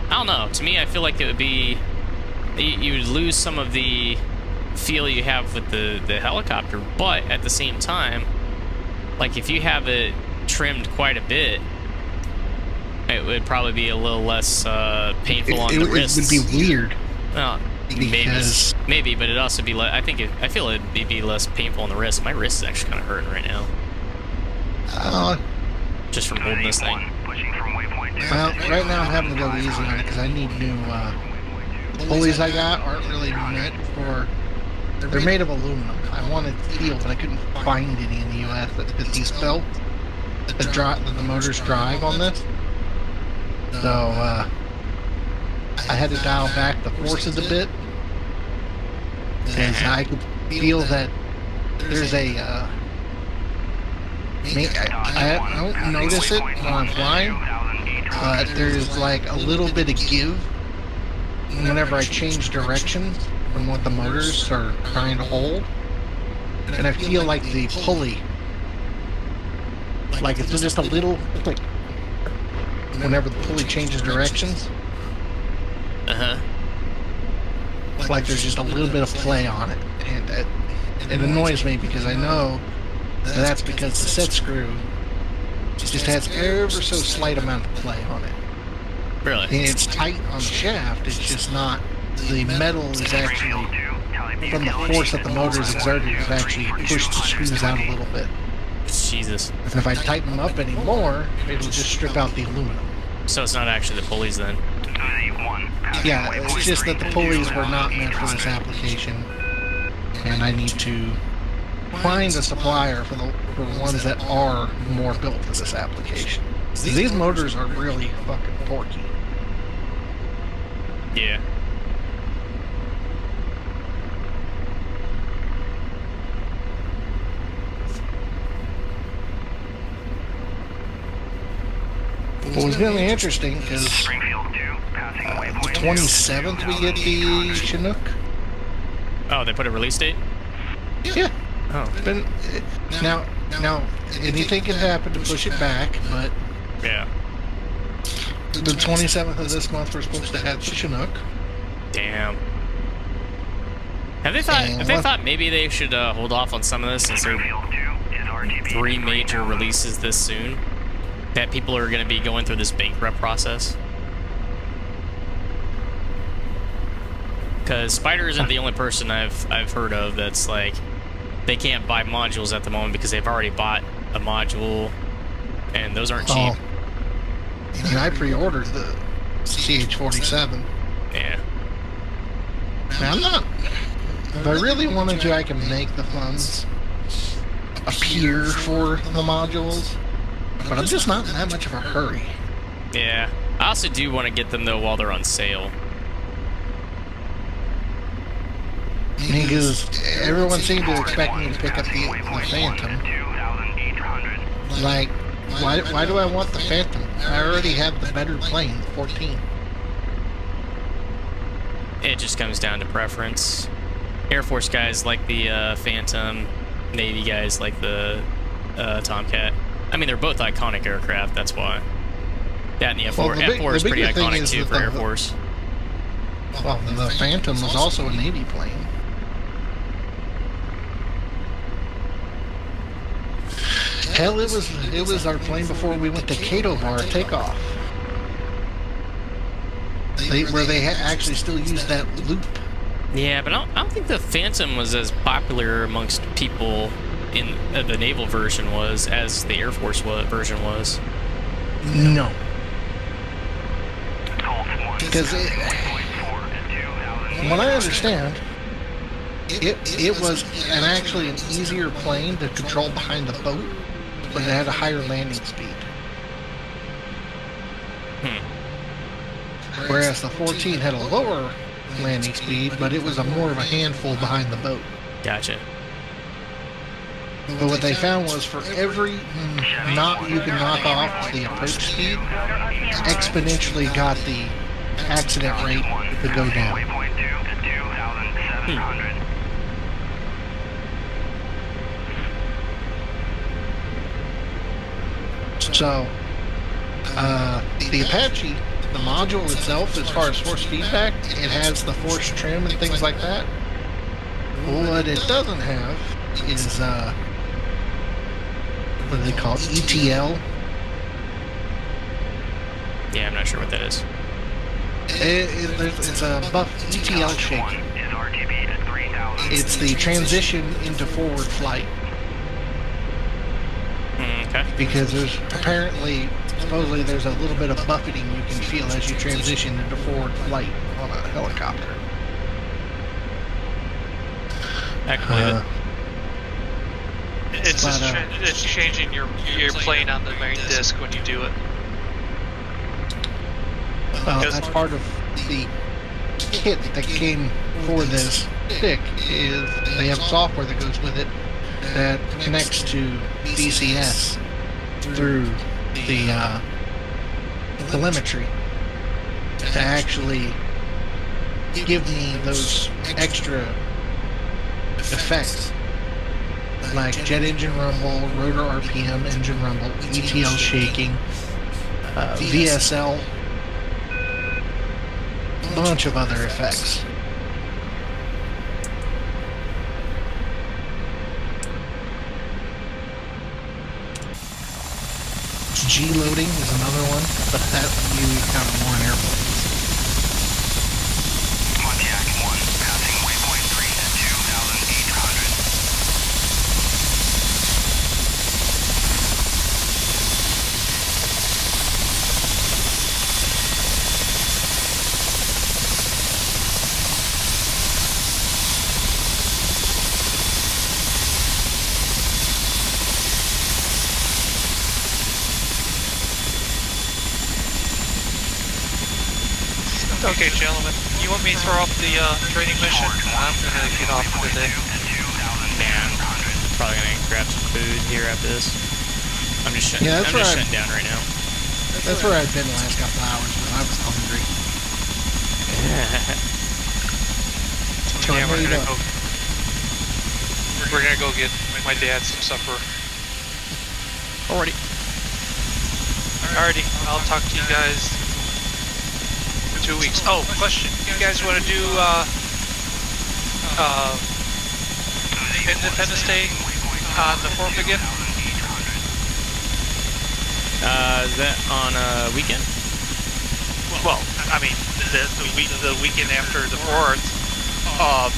I don't know. To me, I feel like it would be. You would lose some of the feel you have with the helicopter, but at the same time, like if you have it trimmed quite a bit, it would probably be a little less painful on the wrists. It would be weird. Well, maybe, but it'd also be. I feel it'd be less painful on the wrist. My wrist is actually kind of hurting right now. Just from holding this thing. Well, right now I'm having to go easy on it because I need new pulleys. I got aren't really meant for. They're made of aluminum. I wanted steel, but I couldn't find any in the U.S. that fit these belts that the motors drive on this. So I had to dial back the forces a bit because I could feel that there's a. I don't notice it when I'm flying, but there's like a little bit of give whenever I change direction from what the motors are trying to hold, and I feel like the pulley, like it's just a little, like whenever the pulley changes directions, like there's just a little bit of play on it, and it annoys me because I know that's because the set screw just has ever so slight amount of play on it. Really? And it's tight on the shaft, it's just not. The metal is actually, from the force that the motor is exerting, is actually pushed the screws out a little bit. Jesus. And if I tighten them up anymore, it'll just strip out the aluminum. So it's not actually the pulleys then? Yeah, it's just that the pulleys were not meant for this application. And I need to find a supplier for the ones that are more built for this application. These motors are really fucking torquey. Yeah. Well, it's going to be interesting because the 27th we get the Chinook. Oh, they put a release date? Yeah. Oh. But now, anything can happen to push it back, but yeah. The 27th of this month we're supposed to have the Chinook. Damn. Have they thought maybe they should hold off on some of this since there are 3 major releases this soon? That people are going to be going through this bankrupt process? Because Spider isn't the only person I've heard of that's like, they can't buy modules at the moment because they've already bought a module, and those aren't cheap. And I pre-ordered the CH-47. Yeah. Now, I'm not... If I really wanted to, I can make the funds appear for the modules, but I'm just not in that much of a hurry. Yeah. I also do want to get them, though, while they're on sale. Because everyone seemed to expect me to pick up the Phantom. Like, why do I want the Phantom? I already have the better plane, 14. It just comes down to preference. Air Force guys like the Phantom. Navy guys like the Tomcat. I mean, they're both iconic aircraft, that's why. That and the F4. Well, F4 is pretty iconic, too, for Air Force. Well, the Phantom was also a Navy plane. Hell, it was our plane before we went to Cato Bar takeoff. Where they actually still use that loop. Yeah, but I don't think the Phantom was as popular amongst people in the naval version was as the Air Force version was. No. Because from what I understand, it was actually an easier plane to control behind the boat, but it had a higher landing speed. Whereas the 14 had a lower landing speed, but it was more of a handful behind the boat. Gotcha. But what they found was for every knot you can knock off the approach speed, exponentially got the accident rate to go down. Waypoint 2 at 2,700. So, the Apache, the module itself, as far as force feedback, it has the force trim and things like that. What it doesn't have is, what do they call it? ETL. Yeah, I'm not sure what that is. It's a buff ETL shaking. Is RTB at 3,000. It's the transition into forward flight. Okay. Because there's supposedly there's a little bit of buffeting you can feel as you transition into forward flight on a helicopter. I can believe it. It's changing your plane on the main disc when you do it. That's part of the kit that came for this stick. Is they have software that goes with it that connects to DCS through the telemetry to actually give me those extra effects like jet engine rumble, rotor RPM, engine rumble, ETL shaking, VSL, a bunch of other effects. G-loading is another one, but that you encounter more in airplanes. Pontiac 1, passing waypoint 3 at 2,800. Okay, gentlemen, you want me to throw off the training mission? I'm gonna get off for the day. Man, probably gonna grab some food here after this. I'm just shutting down right now. That's where I've been the last couple hours when I was hungry. So Yeah, I made we're gonna go get my dad some supper. Alrighty. Alrighty, I'll talk to you guys in 2 weeks. Oh, question. You guys want to do Independence Day on the 4th again? Is that on a weekend? Well, I mean, the weekend after the 4th, I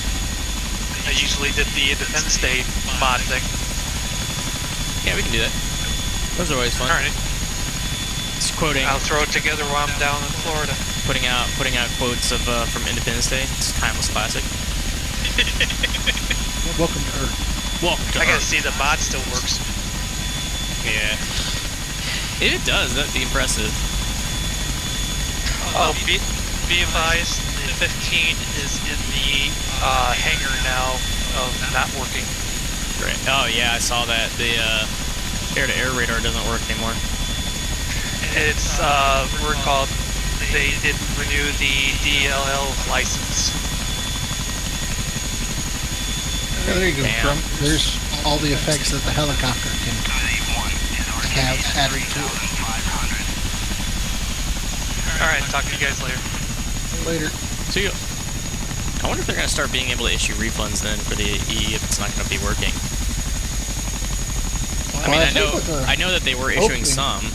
usually did the Independence Day mod thing. Yeah, we can do that. Those are always fun. Alright. It's quoting. I'll throw it together while I'm down in Florida. Putting out quotes of from Independence Day. It's a timeless classic. Welcome to Earth. Welcome to I gotta Earth. see the mod still works. Yeah. It does. That'd be impressive. Oh, be advised, the 15 is in the hangar now of not working. Great. Oh yeah, I saw that. The air-to-air radar doesn't work anymore. It's we're called. They didn't renew the DLL license. Yeah, there you go. Damn. There's all the effects that the helicopter can have added to it. All right, talk to you guys later. Later. See ya. I wonder if they're gonna start being able to issue refunds then for the E if it's not gonna be working. I mean, I know that they were issuing some,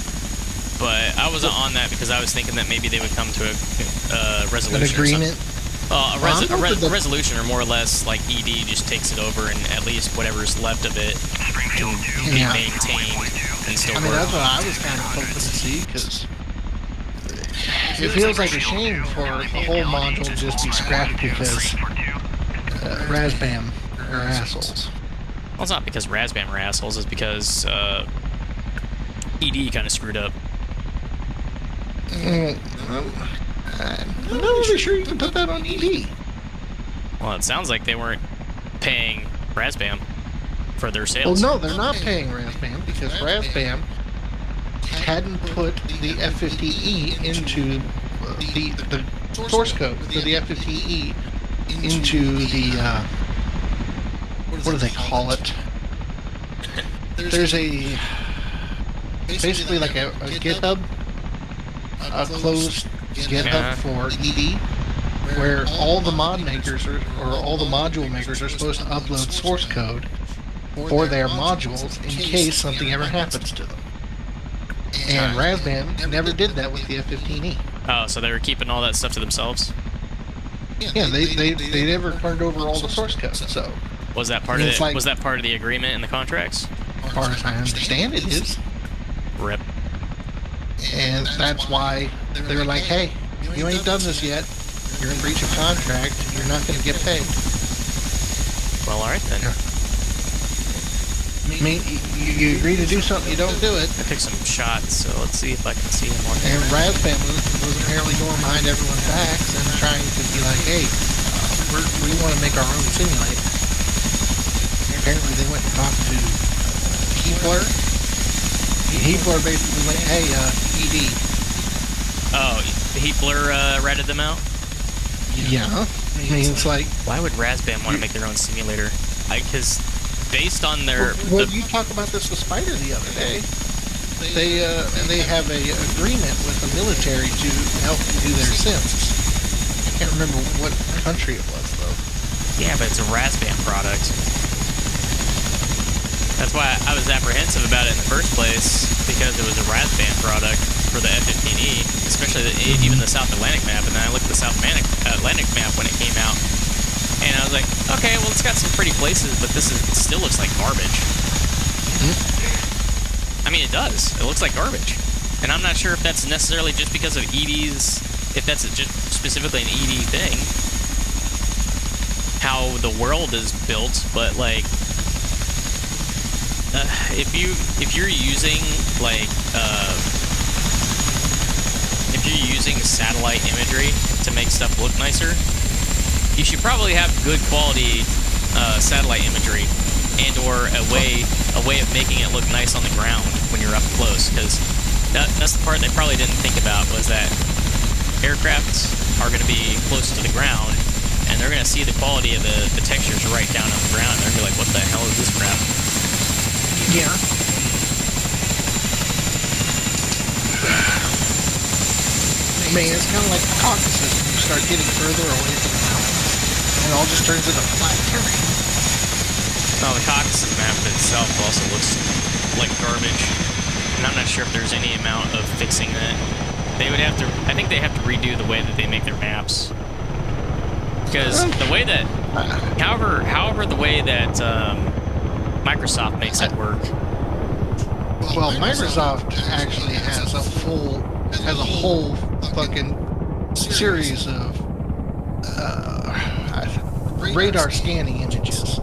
but I wasn't on that because I was thinking that maybe they would come to a resolution. An agreement? A resolution, or more or less, like ED just takes it over, and at least whatever's left of it can be maintained and still work. That's what I was kind of hoping to see, because it feels like a shame for the whole module to just be scrapped because Razbam are assholes. Well, it's not because Razbam are assholes, it's because ED kind of screwed up. I'm not really sure you can put that on ED. Well, it sounds like they weren't paying Razbam for their Well, sales. no, they're not paying Razbam because Razbam hadn't put the F-15E into the source code for the F-15E into the what do they call it? There's basically like a GitHub, a closed GitHub for ED, where all the mod makers or all the module makers are supposed to upload source code for their modules in case something ever happens to them. And Razbam never did that with the F-15E. Oh, so they were keeping all that stuff to themselves? Yeah, they never turned over all the source code. So was that part of it? Was that part of the agreement in the contracts? As far as I understand, it is. Rip. And that's why they were like, "Hey, you ain't done this yet. You're in breach of contract. You're not going to get paid." Well, all right then. I mean, you agree to do something, you don't do it. I picked some shots, so let's see if I can see him on And Razbam was apparently going behind everyone's backs and trying to be like, "Hey, we want to make our own simulator." And apparently they went and talked to Heapler. Heapler basically went, "Hey, ED." Oh, Heapler ratted them out? Yeah. I mean, it's like... Why would Razbam want to make their own simulator? Because based on their... Well, you talked about this with Spider the other day. They have a agreement with the military to help them do their sims. I can't remember what country it was, though. Yeah, but it's a Razbam product. That's why I was apprehensive about it in the first place, because it was a Razbam product for the F-15E, especially even the South Atlantic map. And then I looked at the South Atlantic map when it came out, and I was like, okay, well, it's got some pretty places, but it still looks like garbage. I mean, it does. It looks like garbage. And I'm not sure if that's necessarily just because of ED's, if that's just specifically an ED thing, how the world is built, but like, if you're using like if you're using satellite imagery to make stuff look nicer, you should probably have good quality satellite imagery and or a way of making it look nice on the ground when you're up close, because that's the part they probably didn't think about, was that aircrafts are going to be close to the ground and they're going to see the quality of the textures right down on the ground, and they're going to be like, what the hell is this crap? Yeah. I mean, it's kind of like the Caucasus when you start getting further away from the mountains. And it all just turns into flat terrain. Well, the Caucasus map itself also looks like garbage. And I'm not sure if there's any amount of fixing that. They would have to... I think they have to redo the way that they make their maps. Because the way that... However the way that... Microsoft makes it work. Well, Microsoft actually has a whole fucking series of radar scanning images,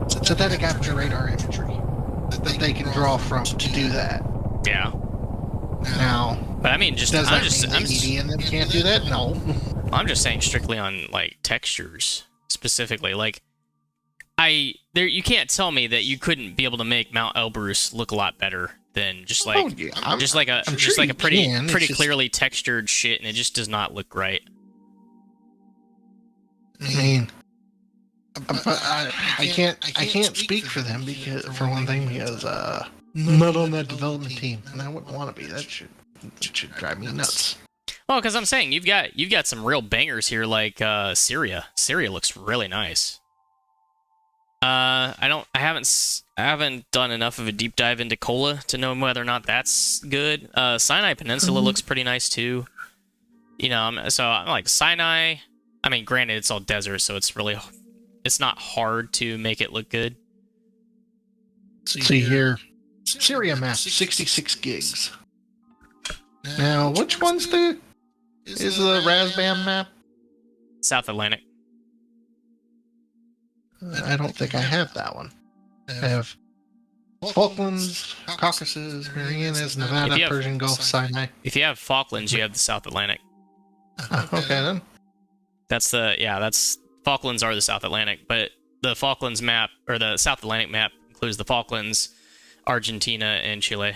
synthetic aperture radar imagery that they can draw from to do that. Yeah. Now, but I mean, ED and them can't do that? No. I'm just saying strictly on like textures specifically, like. You can't tell me that you couldn't be able to make Mount Elbrus look a lot better than just like a pretty clearly textured shit, and it just does not look right. I mean, I can't speak for them because for one thing, because I'm not on that development team, and I wouldn't want to be. That should drive me nuts. Well, because I'm saying you've got some real bangers here, like Syria. Syria looks really nice. I haven't done enough of a deep dive into Kola to know whether or not that's good. Sinai Peninsula looks pretty nice too. You know, so I'm like Sinai. I mean, granted, it's all desert, so it's not hard to make it look good. See here, Syria map, 66 gigs. Now, which one's is the Razbam map? South Atlantic. I don't think I have that one. I have Falklands, Caucasus, Marianas, Nevada, Persian Gulf, Sinai. If you have Falklands, you have the South Atlantic. Okay then. That's Falklands are the South Atlantic, but the Falklands map, or the South Atlantic map, includes the Falklands, Argentina, and Chile.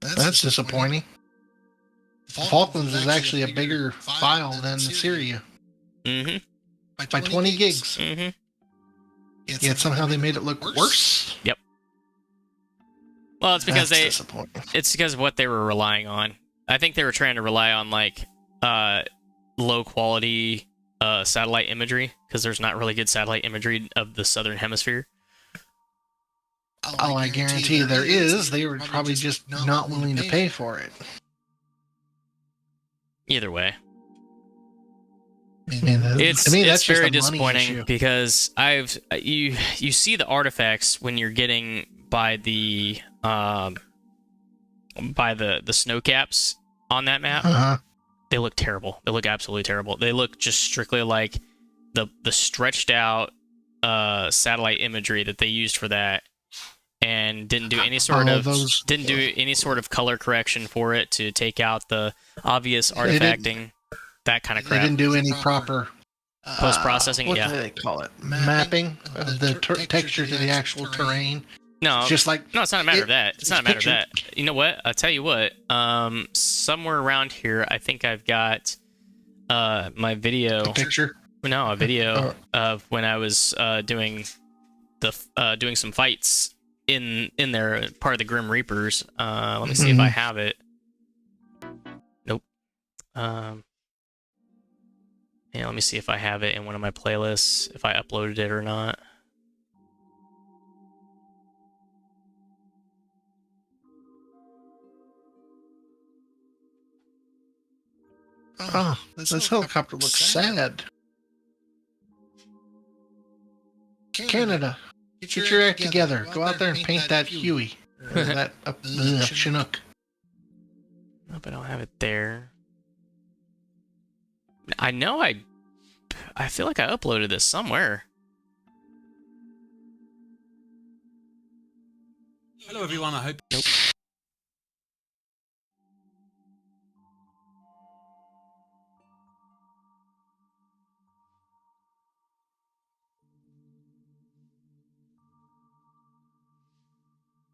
That's disappointing. Falklands is actually a bigger file than Syria. Mm-hmm. By 20 gigs. Mm-hmm. Yet somehow they made it look worse. Yep. Well, it's because disappointing. It's because of what they were relying on. I think they were trying to rely on like low quality satellite imagery, because there's not really good satellite imagery of the southern hemisphere. Oh, I guarantee there is. They were probably just not willing to pay for it. Either way. It's very disappointing because you see the artifacts when you're getting by the snow caps on that map. Uh-huh. They look terrible. They look absolutely terrible. They look just strictly like the stretched out satellite imagery that they used for that, and didn't do any sort of color correction for it to take out the obvious artifacting. That kind of crap. They didn't do any proper post-processing. What do they call it? Mapping of the texture to the actual terrain. No, just like no, it's not a matter of that. It's not a matter of that. You know what? I'll tell you what. Somewhere around here, I think I've got my video. A picture? No, a video of when I was doing some fights in there, part of the Grim Reapers. Let me see if I have it. Nope. Yeah, let me see if I have it in one of my playlists, if I uploaded it or not. Oh, this helicopter looks sad. Canada, get your act together. Go out there and paint that Huey. That Chinook. Nope, I don't have it there. I know I feel like I uploaded this somewhere. Hello everyone, I hope... Nope.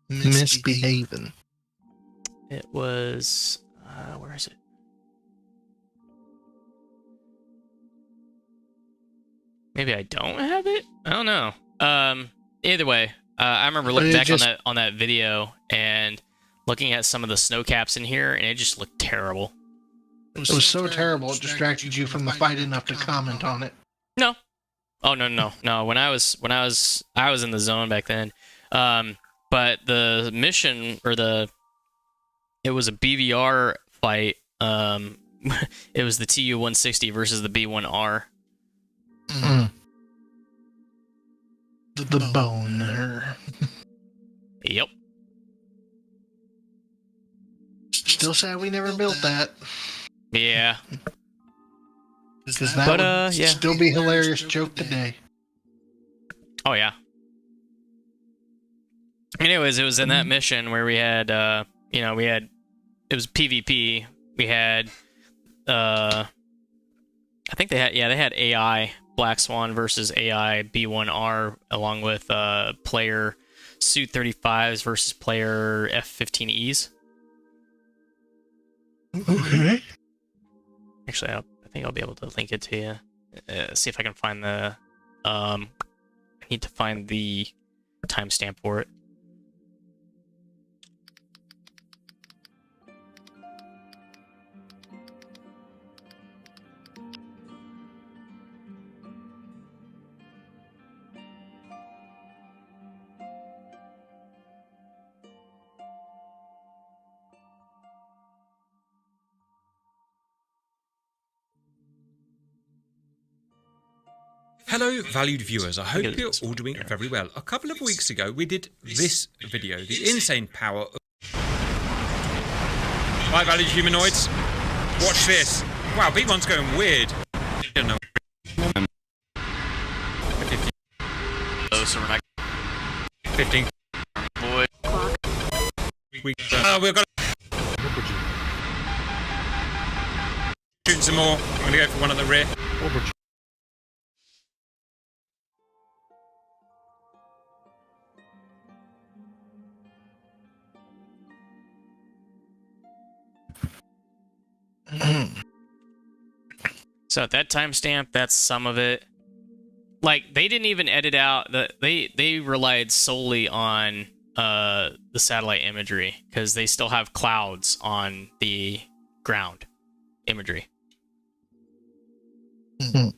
Misbehaving. It was... where is it? Maybe I don't have it? I don't know. Either way, I remember looking back on that video and looking at some of the snow caps in here, and it just looked terrible. It was so terrible, it distracted you from the fight enough to comment on it. No. Oh no. When I was in the zone back then. But the mission it was a BVR fight. It was the TU-160 versus the B-1R. The boner. Yep. Still sad we never built that. Yeah. Because that would still be a hilarious joke today. Oh yeah. Anyways, it was in that mission where we had, it was PvP. We had, I think they had AI Black Swan versus AI B1R, along with player Su-35s versus player F-15Es. Okay. Actually, I think I'll be able to link it to you. See if I can find the. I need to find the timestamp for it. Hello, valued viewers. I hope you're all doing very well. A couple of weeks ago, we did this video, the insane power of... Right, valued humanoids, watch this. Wow, B1's going weird. I don't know. so we're not 15. boy. We've got shooting some more. I'm gonna go for one at the rear. So at that timestamp, that's some of it. Like, they didn't even edit out they relied solely on the satellite imagery because they still have clouds on the ground imagery. Come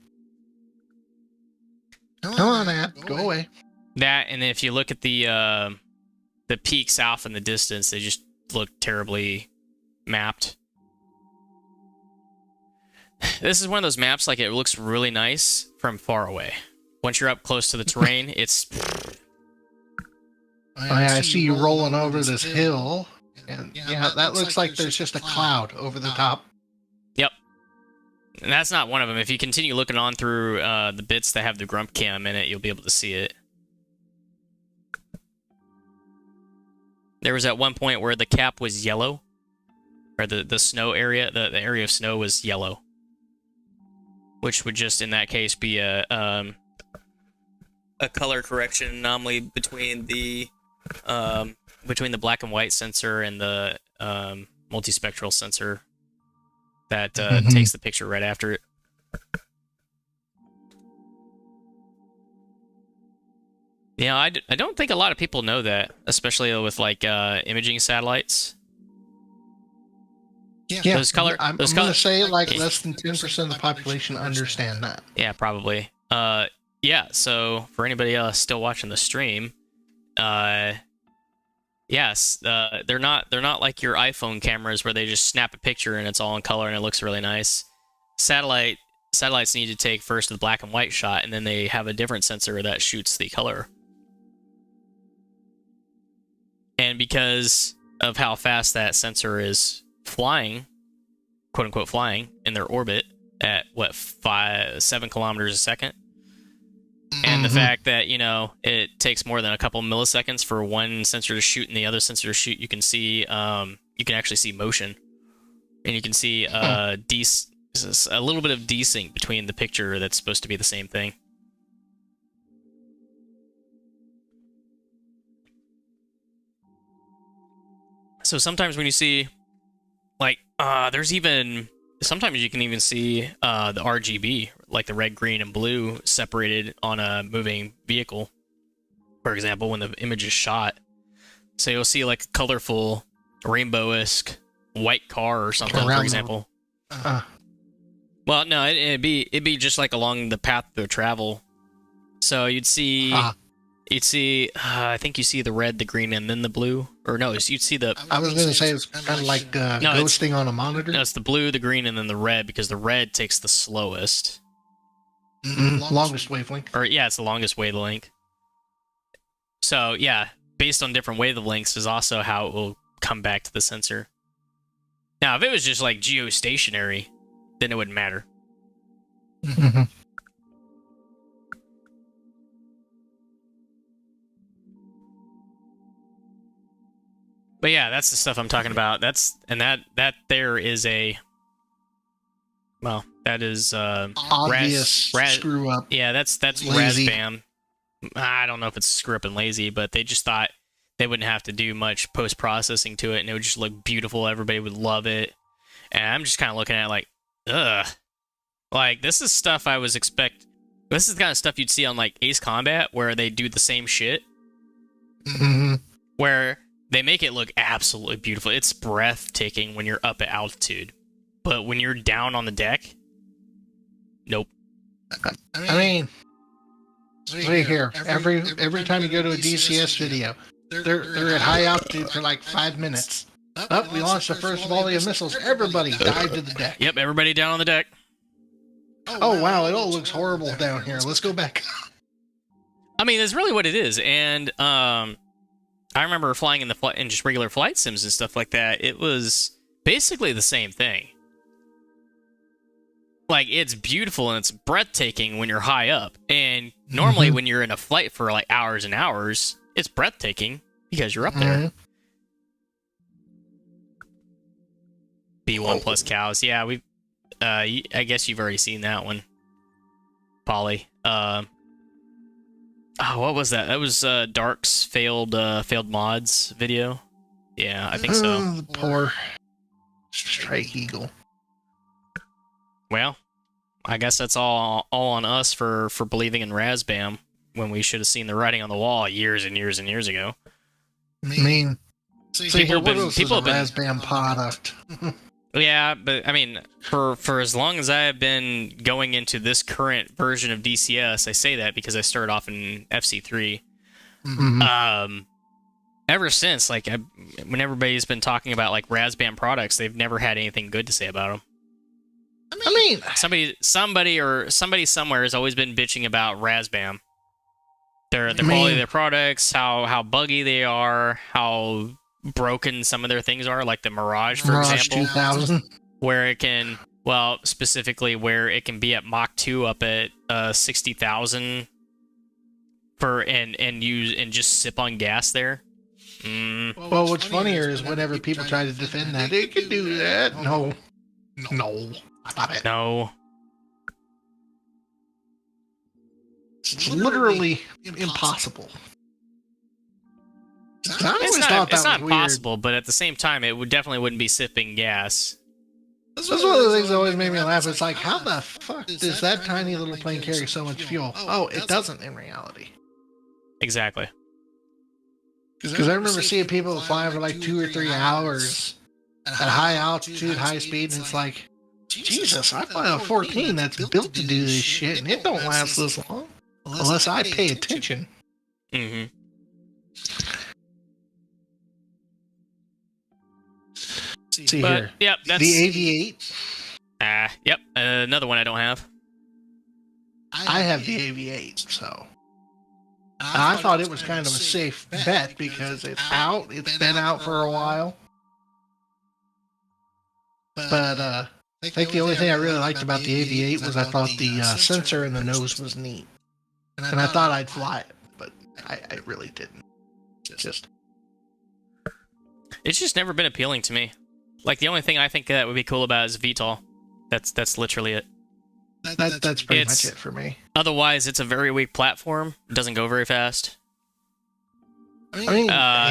on, Matt, go away. That, and if you look at the peaks off in the distance, they just look terribly mapped. This is one of those maps, like, it looks really nice from far away. Once you're up close to the terrain, it's... I see you rolling over this hill, and yeah, that looks like there's just a cloud over the top. Yep. And that's not one of them. If you continue looking on through the bits that have the grump cam in it, you'll be able to see it. There was at one point where the cap was yellow, or the snow area, the area of snow was yellow, which would just in that case be a color correction anomaly between the black and white sensor and the multispectral sensor that takes the picture right after it. Yeah, I don't think a lot of people know that, especially with like imaging satellites. Yeah, I'm going to say like yeah. less than 10% of the population understand that. Yeah, probably. Yeah, so for anybody else still watching the stream, yes, they're not like your iPhone cameras where they just snap a picture and it's all in color and it looks really nice. Satellites need to take first the black and white shot, and then they have a different sensor that shoots the color. And because of how fast that sensor is flying, quote unquote flying, in their orbit at what, 7 kilometers a second, and the fact that, you know, it takes more than a couple milliseconds for one sensor to shoot and the other sensor to shoot, you can see, you can actually see motion, and you can see a little bit of desync between the picture that's supposed to be the same thing. So sometimes when you see, like, sometimes you can even see the RGB, like the red, green, and blue separated on a moving vehicle, for example, when the image is shot. So you'll see like a colorful, rainbow-esque white car or something, for example. Well, no, it'd be just like along the path of travel. So you'd see... I think you see the red, the green, and then the blue. Or no, you'd see the... I was going to say it's kind of like ghosting on a monitor. No, it's the blue, the green, and then the red, because the red takes the slowest. Longest wavelength. Or, yeah, it's the longest wavelength. So, yeah, based on different wavelengths is also how it will come back to the sensor. Now, if it was just, like, geostationary, then it wouldn't matter. But yeah, that's the stuff I'm talking about. That there is a... Well, that is... obvious screw up. Yeah, that's lazy. Razbam. I don't know if it's screw up and lazy, but they just thought they wouldn't have to do much post-processing to it, and it would just look beautiful. Everybody would love it. And I'm just kind of looking at it like, ugh. Like, this is stuff I was expect... This is the kind of stuff you'd see on, like, Ace Combat, where they do the same shit. Where... they make it look absolutely beautiful. It's breathtaking when you're up at altitude. But when you're down on the deck, nope. I mean, see here, every time you go to a DCS video, they're at high altitude for like 5 minutes. We launched the first volley of missiles. Everybody dive to the deck. Yep, everybody down on the deck. Oh, wow, it all looks horrible down here. Let's go back. I mean, that's really what it is. And, I remember flying in just regular flight sims and stuff like that. It was basically the same thing. like, it's beautiful and it's breathtaking when you're high up. And normally when you're in a flight for like hours and hours, it's breathtaking because you're up there. B1 plus cows. Yeah, we. I guess you've already seen that one, Polly. Oh, what was that? That was Dark's failed mods video. Yeah, I think so. The poor Strike Eagle. Well, I guess that's all on us for believing in Razbam when we should have seen the writing on the wall years and years and years ago. I mean, people have been Razbam product. Yeah, but I mean, for as long as I have been going into this current version of DCS, I say that because I started off in FC3. Ever since, like, when everybody's been talking about like Razbam products, they've never had anything good to say about them. I mean, somebody somewhere has always been bitching about Razbam. The quality of their products, how buggy they are, how broken some of their things are, like the Mirage, for example, 2000. where it can, well, specifically where it can be at Mach 2 up at 60,000 and just sip on gas there. Well, what's funnier is whenever people try to defend that, it can do that. No, stop it. No. It's literally impossible. It's not possible, but at the same time, it definitely wouldn't be sipping gas. That's one of the things that always made me laugh. It's like, how the fuck does that tiny little plane carry so much fuel? Oh, it doesn't in reality. Exactly. Because I remember seeing people flying for like 2 or 3 hours at high altitude, high speed, and it's like, Jesus, I fly a 14 that's built to do this shit, and it don't last this long unless I pay attention. Mm-hmm. See here. Yep, that's the AV-8. Yep, another one I don't have. I have the AV-8, so I thought it was kind of a safe bet because it's out. It's been out for a while. But I think the only thing I really liked about the AV-8 was I thought the sensor in the nose was neat, and I thought I'd fly it, but I really didn't. It's just never been appealing to me. Like, the only thing I think that would be cool about is VTOL. That's literally it. That's pretty much it for me. Otherwise, it's a very weak platform. It doesn't go very fast. I mean,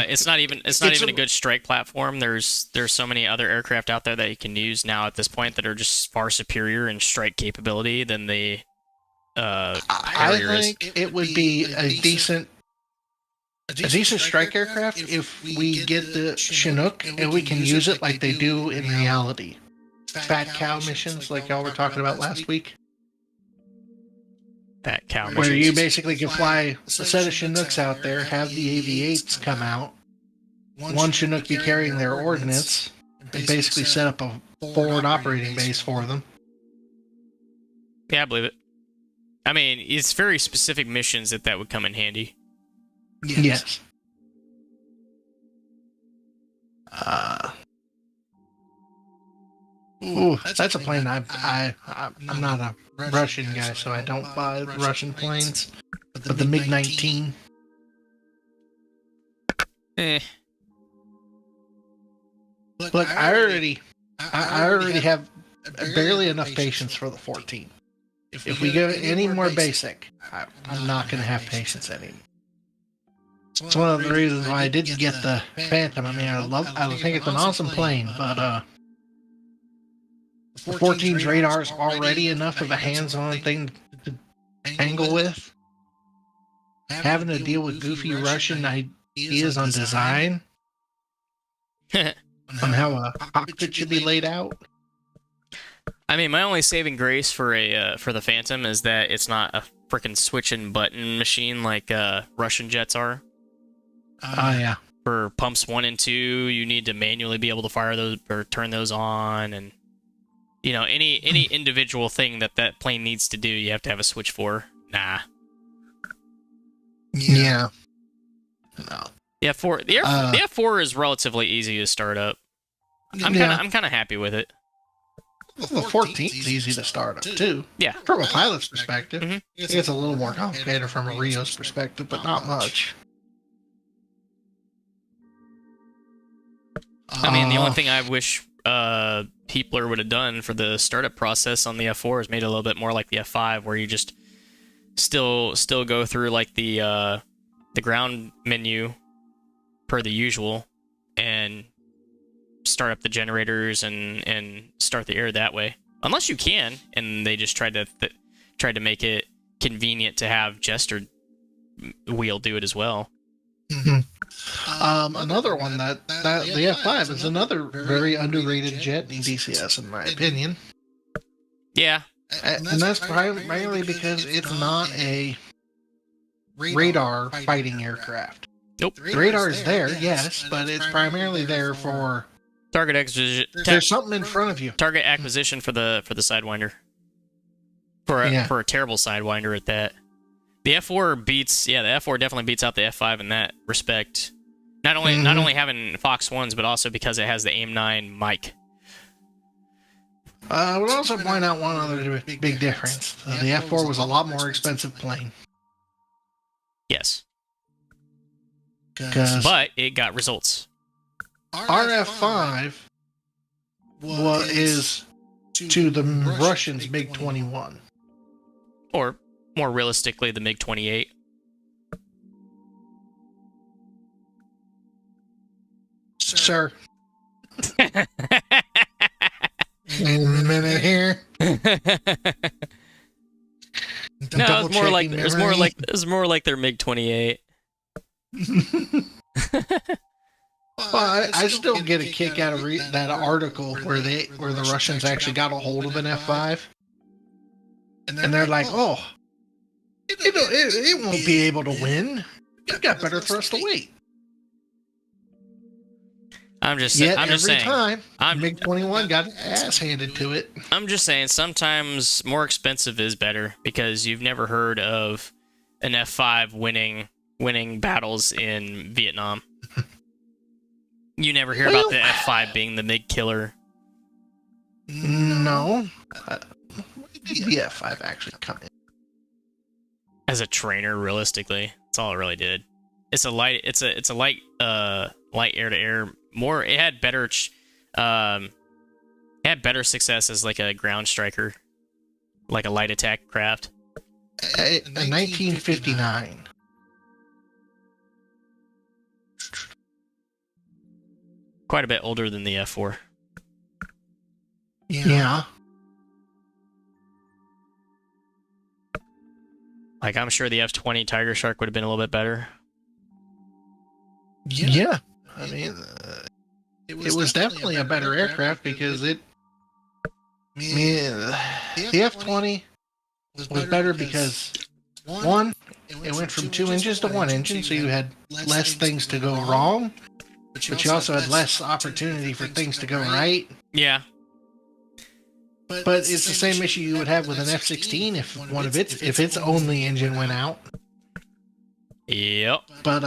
it's not even a good strike platform. There's so many other aircraft out there that you can use now at this point that are just far superior in strike capability than the Harrier is. I think it would be a decent strike aircraft if we get the Chinook and we can use it like they do in reality. Fat cow missions like y'all were talking about last week. Fat cow missions. Where you basically can fly a set of Chinooks out there, have the AV-8s come out, one Chinook be carrying their ordnance, and basically set up a forward operating base for them. Yeah, I believe it. I mean, it's very specific missions that would come in handy. Yes. Ooh, that's a plane I'm not a Russian guy, so I don't buy Russian planes. But the MiG-19. Look, I already have barely enough patience for the 14. If we go any more basic, I'm not going to have patience anymore. It's one of the reasons why I didn't get the Phantom. I mean, I think it's an awesome plane, but the 14's radar is already enough of a hands-on thing to angle with. Having to deal with goofy Russian ideas on design, on how a cockpit should be laid out. I mean, my only saving grace for the Phantom is that it's not a freaking switch and button machine like Russian jets are. Oh yeah. For pumps 1 and 2, you need to manually be able to fire those or turn those on, and any individual thing that plane needs to do, you have to have a switch for. Nah. Yeah. No. The F4, the F4 is relatively easy to start up. I'm kind of happy with it. The 14's easy to start up too. Yeah. From a pilot's perspective, it's a little more complicated from a Rio's perspective, but not much. I mean, the only thing I wish Peepler would have done for the startup process on the F4 is made it a little bit more like the F5, where you just still go through like the ground menu per the usual and start up the generators and start the air that way. Unless you can, and they just tried to make it convenient to have Jester wheel do it as well. Another one that the F5 is another very underrated jet in DCS, in my opinion. Yeah. And that's primarily because it's not a radar fighting aircraft. Nope. The radar is there, yes, but it's primarily there for target acquisition. There's something in front of you. Target acquisition for the Sidewinder. For a terrible Sidewinder at that. The F4 beats, the F4 definitely beats out the F5 in that respect. Not only having Fox 1s, but also because it has the AIM-9 mic. I would also point out one other big difference. The F4 was a lot more expensive plane. Yes. But it got results. Our F5 is to the Russians MiG-21. Or, more realistically, the MiG-28. Sir. A minute here. No, it's more like their MiG-28. Well, I still get a kick out of that article where the Russians actually got a hold of an F5, and they're like, "Oh, it won't be able to win. It's got better thrust to weight." I'm just saying. MiG-21 got ass handed to it. I'm just saying, sometimes more expensive is better, because you've never heard of an F5 winning battles in Vietnam. You never hear about the F5 being the MiG killer. No. The F5 actually come in as a trainer, realistically. That's all it really did. It's a light air to air. It had better success as like a ground striker, like a light attack craft. In 1959. Quite a bit older than the F4. Yeah. Like, I'm sure the F-20 Tiger Shark would have been a little bit better. Yeah. I mean, it was definitely a better aircraft because the F-20 was better because, one, it went from 2 engines to 1 engine, so you had less things to go wrong, but you also had less opportunity for things to go right. Yeah. But it's the same issue you would have with an F-16 if its only engine went out. Yep. But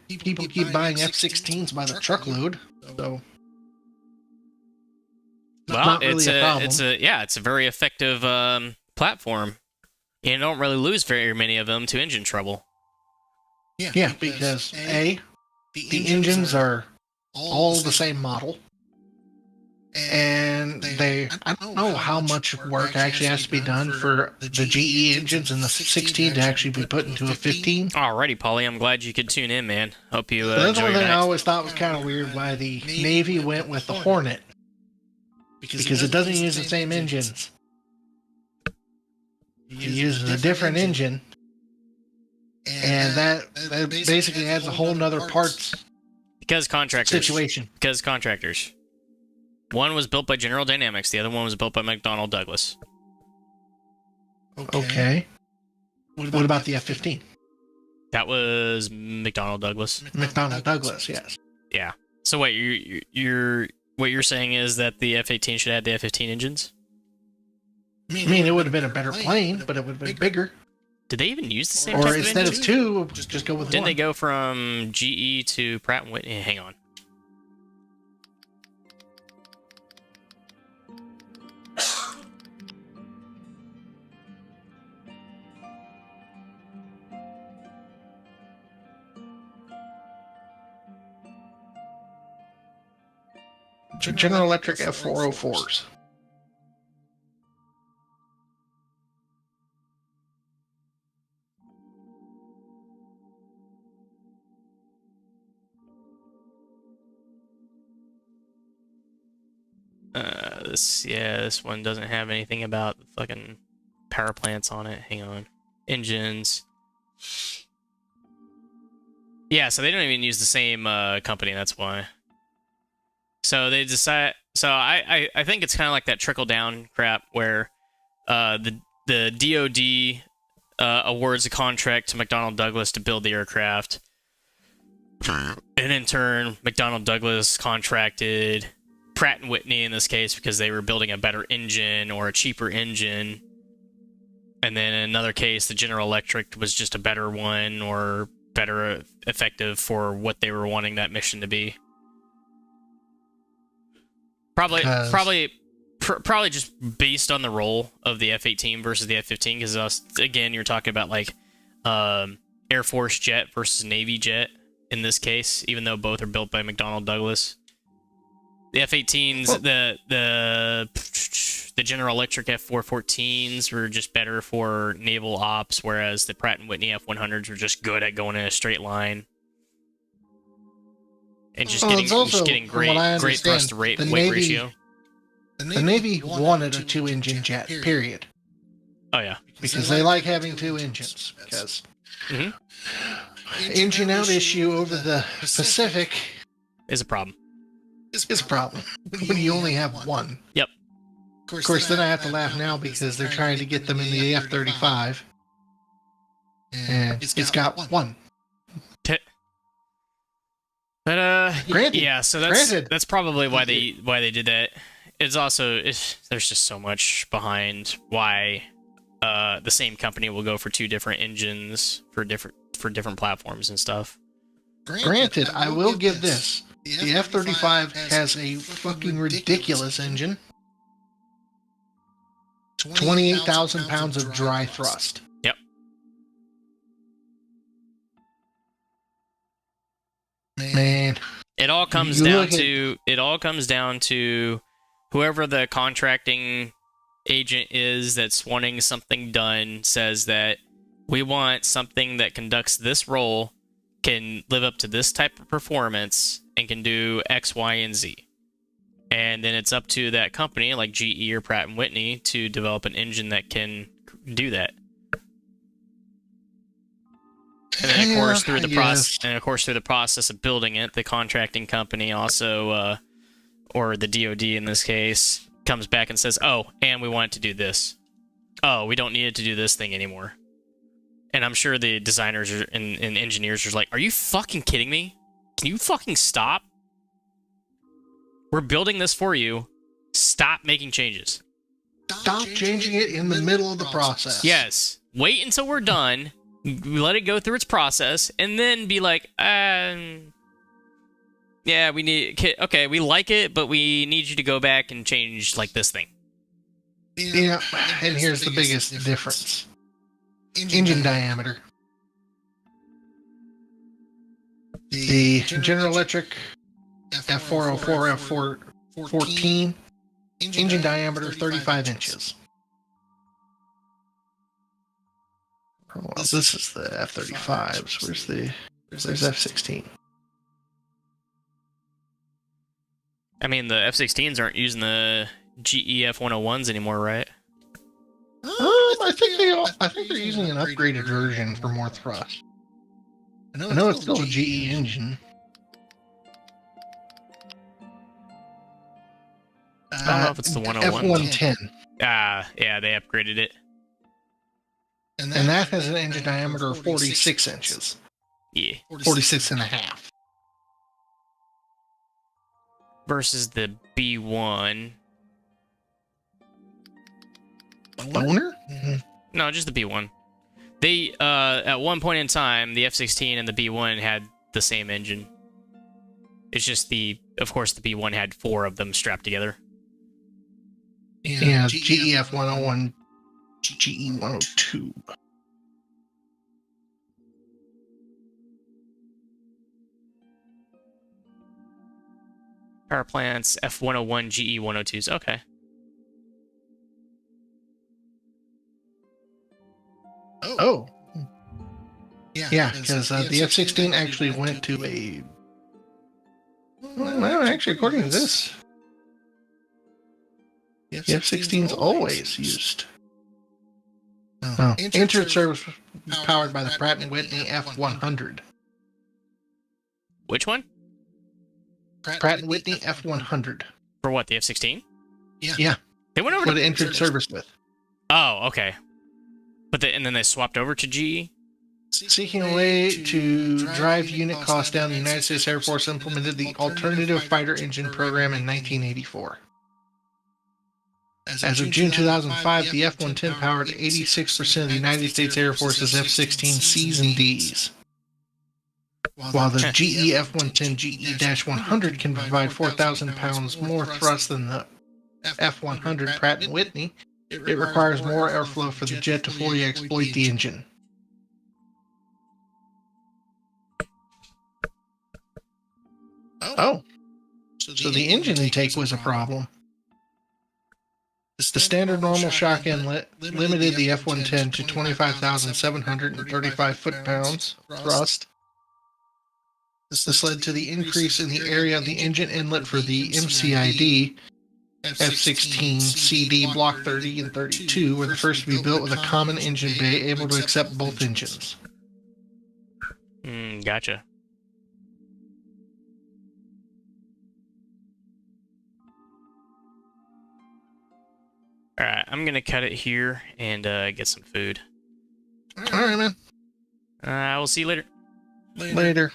people keep buying F-16s by the truckload, so. Well, not really a problem. It's a very effective platform. You don't really lose very many of them to engine trouble. Yeah, because the engines are all the same model, and I don't know how much work actually has to be done for the GE engines in the 16 to actually be put into a 15. Alrighty, Polly, I'm glad you could tune in, man. Hope you That's enjoy one your thing night. I always thought was kind of weird why the Navy went with the Hornet, because it doesn't use the same engines. It uses a different engine, and that basically adds a whole nother parts situation. Because contractors. One was built by General Dynamics, the other one was built by McDonnell Douglas. Okay. What about the F-15? That was McDonnell Douglas. McDonnell Douglas, yes. Yeah. So what you're saying is that the F-18 should have the F-15 engines? I mean, it would have been a better plane, but it would have been bigger. Did they even use the same Or type instead of of engine? 2, just go with Didn't 1. they go from GE to Pratt & Whitney? Hang on. General Electric F404s. This one doesn't have anything about the fucking power plants on it. Hang on. Engines. Yeah, so they don't even use the same company, that's why. So they decide. So I think it's kind of like that trickle down crap where the DoD awards a contract to McDonnell Douglas to build the aircraft, and in turn McDonnell Douglas contracted Pratt and Whitney in this case because they were building a better engine or a cheaper engine, and then in another case the General Electric was just a better one or better effective for what they were wanting that mission to be. Probably just based on the role of the F-18 versus the F-15, because again, you're talking about like Air Force jet versus Navy jet in this case, even though both are built by McDonnell Douglas. The F-18s, the General Electric F-414s were just better for naval ops, whereas the Pratt and Whitney F-100s were just good at going in a straight line. And just getting great thrust to weight ratio. The Navy wanted a 2-engine jet, period. Oh, yeah. Because they like having 2 engines. Because engine out issue over the Pacific is a problem. Is a problem when you only have one. Yep. Of course, then I have to laugh now because they're trying to get them in the F-35. And it's got one. But granted, yeah, so that's probably why they did that. It's also there's just so much behind why the same company will go for 2 different engines for different platforms and stuff. Granted, I will give this. The F-35 has a fucking ridiculous engine. 28,000 pounds of dry thrust. Yep. Man, it all comes down to whoever the contracting agent is that's wanting something done says that we want something that conducts this role, can live up to this type of performance, and can do X, Y, and Z. And then it's up to that company, like GE or Pratt & Whitney, to develop an engine that can do that. And then, of course, through the process of building it, the contracting company also, or the DoD in this case, comes back and says, "Oh, and we want it to do this. Oh, we don't need it to do this thing anymore." And I'm sure the designers and engineers are like, "Are you fucking kidding me? Can you fucking stop? We're building this for you. Stop making changes. Stop changing it in the middle of the process." Yes. Wait until we're done. Let it go through its process, and then be like, yeah, we like it, but we need you to go back and change like this thing. Yeah, and here's the biggest difference. Engine diameter. The General Electric F404, F414, engine diameter 35 inches. Well, this is the F-35s. Where's F-16? I mean, the F-16s aren't using the GE F-101s anymore, right? I think they're using an upgraded version for more thrust. I know it's still a GE engine. I don't know if it's the 101. F-110. Yeah, they upgraded it. And that has an engine diameter of 46 inches. Yeah. 46 and a half. Versus the B1. Boner? Mm-hmm. No, just the B1. They, at one point in time, the F-16 and the B1 had the same engine. It's just of course, the B1 had 4 of them strapped together. Yeah, GE F-101, GE 102. Power plants, F101, GE 102s. Okay. Oh. Yeah, because the F-16 actually went to a... Well, actually, according to this, the F-16's always used. Oh, entered service was powered by the Pratt & Whitney F-100. Which one? Pratt & Whitney F-100. For what, the F-16? Yeah. They went over What to... it entered service with. Oh, okay. And then they swapped over to GE? Seeking a way to drive unit costs down, the United States Air Force implemented the Alternative Fighter Engine Program in 1984. As of June 2005, the F-110 powered 86% of the United States Air Force's F-16Cs and Ds, while the GE F-110 GE-100 can provide 4,000 pounds more thrust than the F-100 Pratt & Whitney. It requires more airflow for the jet to fully exploit the engine. Oh, so the engine intake was a problem. The standard normal shock inlet limited the F-110 to 25,735 foot-pounds thrust. This led to the increase in the area of the engine inlet for the MCID F-16 CD Block 30 and 32 were the first to be built with a common engine bay able to accept both engines. Gotcha. Alright, I'm gonna cut it here and get some food. Alright, man. I will see you later. Later.